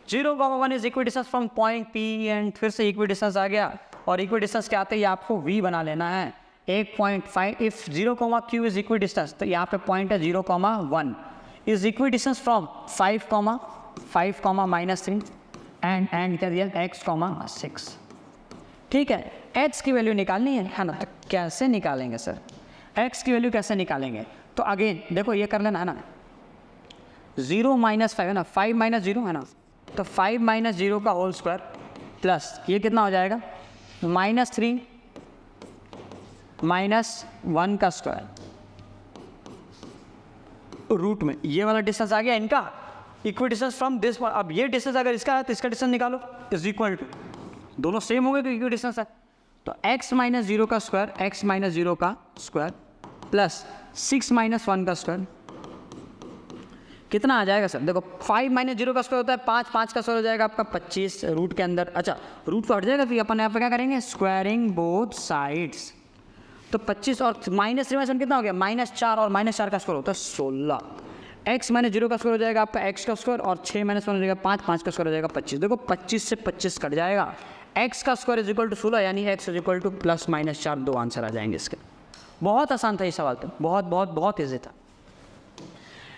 0,1 is equidistant from point P and फिर से इक्वी डिस्टेंस आ गया और इक्वी डिस्टेंस के आते ही आपको V बना लेना है 8.5 if 0,q is equi distance तो यहाँ पे पॉइंट है 0,1 is equidistant from 5, -3 and क्या दिया x, 6। ठीक है, x की वैल्यू निकालनी है ना। तो कैसे निकालेंगे सर, x की वैल्यू कैसे निकालेंगे? तो अगेन देखो ये कर लेना है ना, 0 - 5 है ना, 5 - 0 है ना, तो 5 - 0 का होल स्क्वायर प्लस ये कितना हो जाएगा -3 -1 का स्क्वायर रूट में ये वाला डिस्टेंस आ गया इनका इक्वी डिस्टेंस फ्रॉम दिस। अब ये डिस्टेंस अगर इसका है तो इसका डिस्टेंस निकालो इज इक्वल टू, दोनों सेम हो गए तो इक्वी डिस्टेंस है, तो x - 0 का स्क्वायर, x - 0 का स्क्वायर प्लस 6 - 1 का स्क्वायर कितना आ जाएगा सर? देखो 5 - 0 का स्क्वायर होता है 5, 5 का स्क्वायर हो जाएगा आपका 25 रूट के अंदर। अच्छा रूट तो हट जाएगा, फिर अपन यहाँ पे क्या करेंगे, स्क्वायरिंग बोथ साइड्स। तो 25 और -3 कितना हो गया, -4 और -4 का स्क्वायर होता है 16। x - 0 का स्क्वायर हो जाएगा आपका x का स्क्वायर और 6 - 1 हो जाएगा 5, 5 का स्क्वायर हो जाएगा 25। देखो 25 से 25 कट जाएगा, x का स्क्वायर इज इक्वल टू 16 यानी x इज इक्वल टू +-4 दो आंसर आ जाएंगे इसके। बहुत आसान था ये सवाल, तो बहुत बहुत बहुत ईजी था।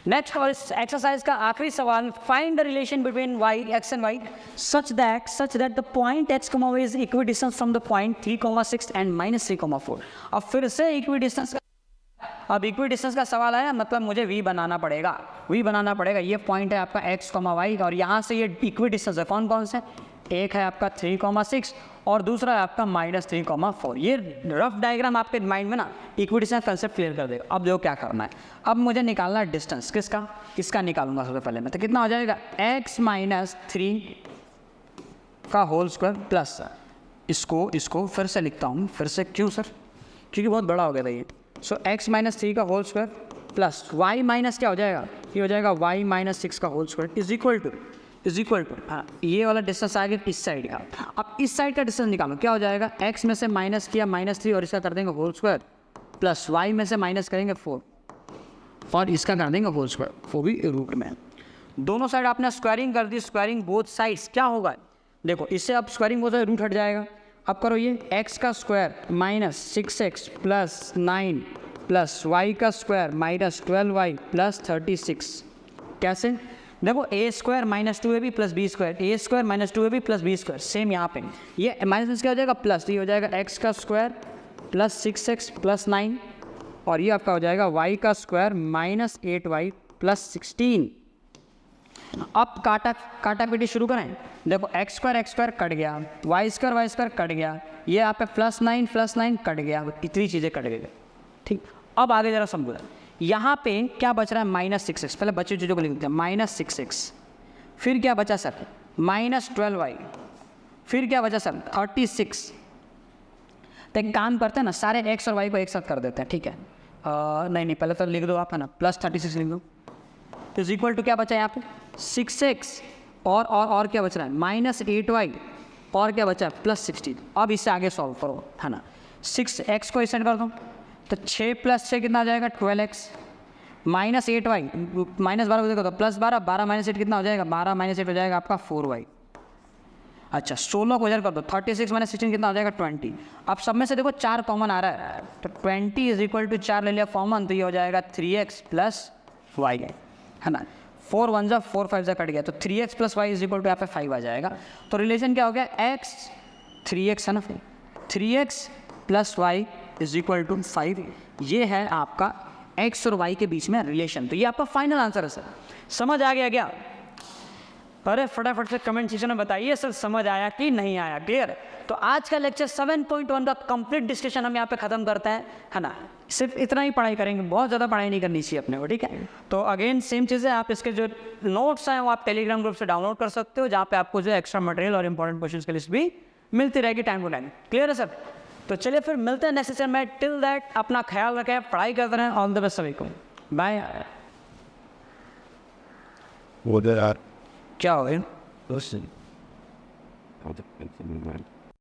नेक्स्ट और इस एक्सरसाइज का आखिरी सवाल, find the relation between x and y such that the point x, y is equidistant from the point 3,6 and -3,4। अब फिर से इक्विडिस्टेंस अब इक्विडिस्टेंस का सवाल आया, मतलब मुझे v बनाना पड़ेगा। ये पॉइंट है आपका x, y और यहाँ से ये इक्विडिस्टेंस है कौन कौन से, एक है आपका 3,6 और दूसरा है आपका -3,4। ये रफ डायग्राम आपके माइंड में ना इक्विडिस्टेंस कंसेप्ट क्लियर कर देगा। अब देखो क्या करना है, अब मुझे निकालना है डिस्टेंस, किसका निकालूंगा सबसे पहले मैं, तो कितना हो जाएगा x - 3 का होल स्क्वायर प्लस इसको फिर से लिखता हूँ, फिर से क्यों सर, क्योंकि बहुत बड़ा हो गया था ये। सो x - 3 का whole square plus y minus क्या हो जाएगा, ये हो जाएगा y - 6 का whole square is equal to हाँ ये वाला डिस्टेंस आ गया इस साइड का। अब इस साइड का डिस्टेंस निकालो, क्या हो जाएगा, x में से माइनस किया -3 और इसका कर देंगे होल स्क्वायर प्लस y में से माइनस करेंगे 4 और इसका कर देंगे होल स्क्वायर, वो भी रूट में। दोनों साइड आपने स्क्वायरिंग कर दी, स्क्वायरिंग बोथ साइड्स क्या होगा, देखो इससे अब स्क्वायरिंग हो जाए रूट हट जाएगा। अब करो ये x का स्क्वायर -6x + 9 प्लस y का स्क्वायर -12y + 36। कैसे, देखो a² - 2ab + b², a² - 2ab + b², same यहाँ पे ये माइनस क्या हो जाएगा प्लस, ये हो जाएगा x का स्क्वायर + 6x + 9 और ये आपका हो जाएगा y का स्क्वायर -8y + 16। अब काटा पीटी शुरू करें, देखो x² कट गया, y² कट गया, ये यहाँ पे +9 कट गया, इतनी चीज़ें कट गई। ठीक, अब आगे जरा समझो, यहाँ पे क्या बच रहा है -6x, पहले बच्चे चीज़ों को लिख देते हैं -6x, फिर क्या बचा सर -12y, फिर क्या बचा सर 36। तो एक काम करते हैं ना, सारे x और y को एक साथ कर देते हैं, ठीक है। नहीं पहले तो लिख दो आप है ना, +36 लिख दो, तो इज इक्वल टू क्या बचा है यहाँ पे 6x और क्या बच रहा है -8y और क्या बचा है +16। अब इससे आगे सॉल्व करो है ना, 6x को इस साइड कर दो तो 6 + 6 कितना आ जाएगा 12x, -8y -12 देखो तो +12, 12 - 8 कितना हो जाएगा 12 - 8 हो जाएगा आपका 4y। अच्छा 16 को इधर कर दो, 36 - 16 कितना हो जाएगा 20। अब सब में से देखो 4 कॉमन आ रहा है, तो 20 इज इक्वल टू 4 ले लिया कॉमन, तो ये हो जाएगा 3x + y है ना, 4 × 1 = 4 × 5 = कट गया, तो 3x + y is equal to यहाँ पे 5 आ जाएगा। तो रिलेशन क्या हो गया x 3x है ना, 3x + y is equal to 5। ये है आपका x और y के बीच में रिलेशन। तो ये आपका फाइनल आंसर है सर, समझ आ गया क्या? अरे फटाफट से कमेंट सेक्शन में बताइए सर समझ आया कि नहीं आया, क्लियर? तो आज का लेक्चर 7.1 का कंप्लीट डिस्कशन हम यहाँ पे ख़त्म करते हैं है ना। सिर्फ इतना ही पढ़ाई करेंगे, बहुत ज़्यादा पढ़ाई नहीं करनी चाहिए अपने को, ठीक है। तो अगेन सेम चीज़ें, आप इसके जो नोट्स हैं वो आप टेलीग्राम ग्रुप से डाउनलोड कर सकते हो, जहाँ पे आपको जो एक्स्ट्रा मटेरियल और इंपॉर्टेंट क्वेश्चन की लिस्ट भी मिलती रहेगी टाइम टू टाइम, क्लियर है सर? तो चलिए फिर मिलते हैं नेक्स्ट सेशन में, टिल दैट अपना ख्याल रखें, पढ़ाई करते रहें, ऑल द बेस्ट सभी को, बाय। क्या हो गया?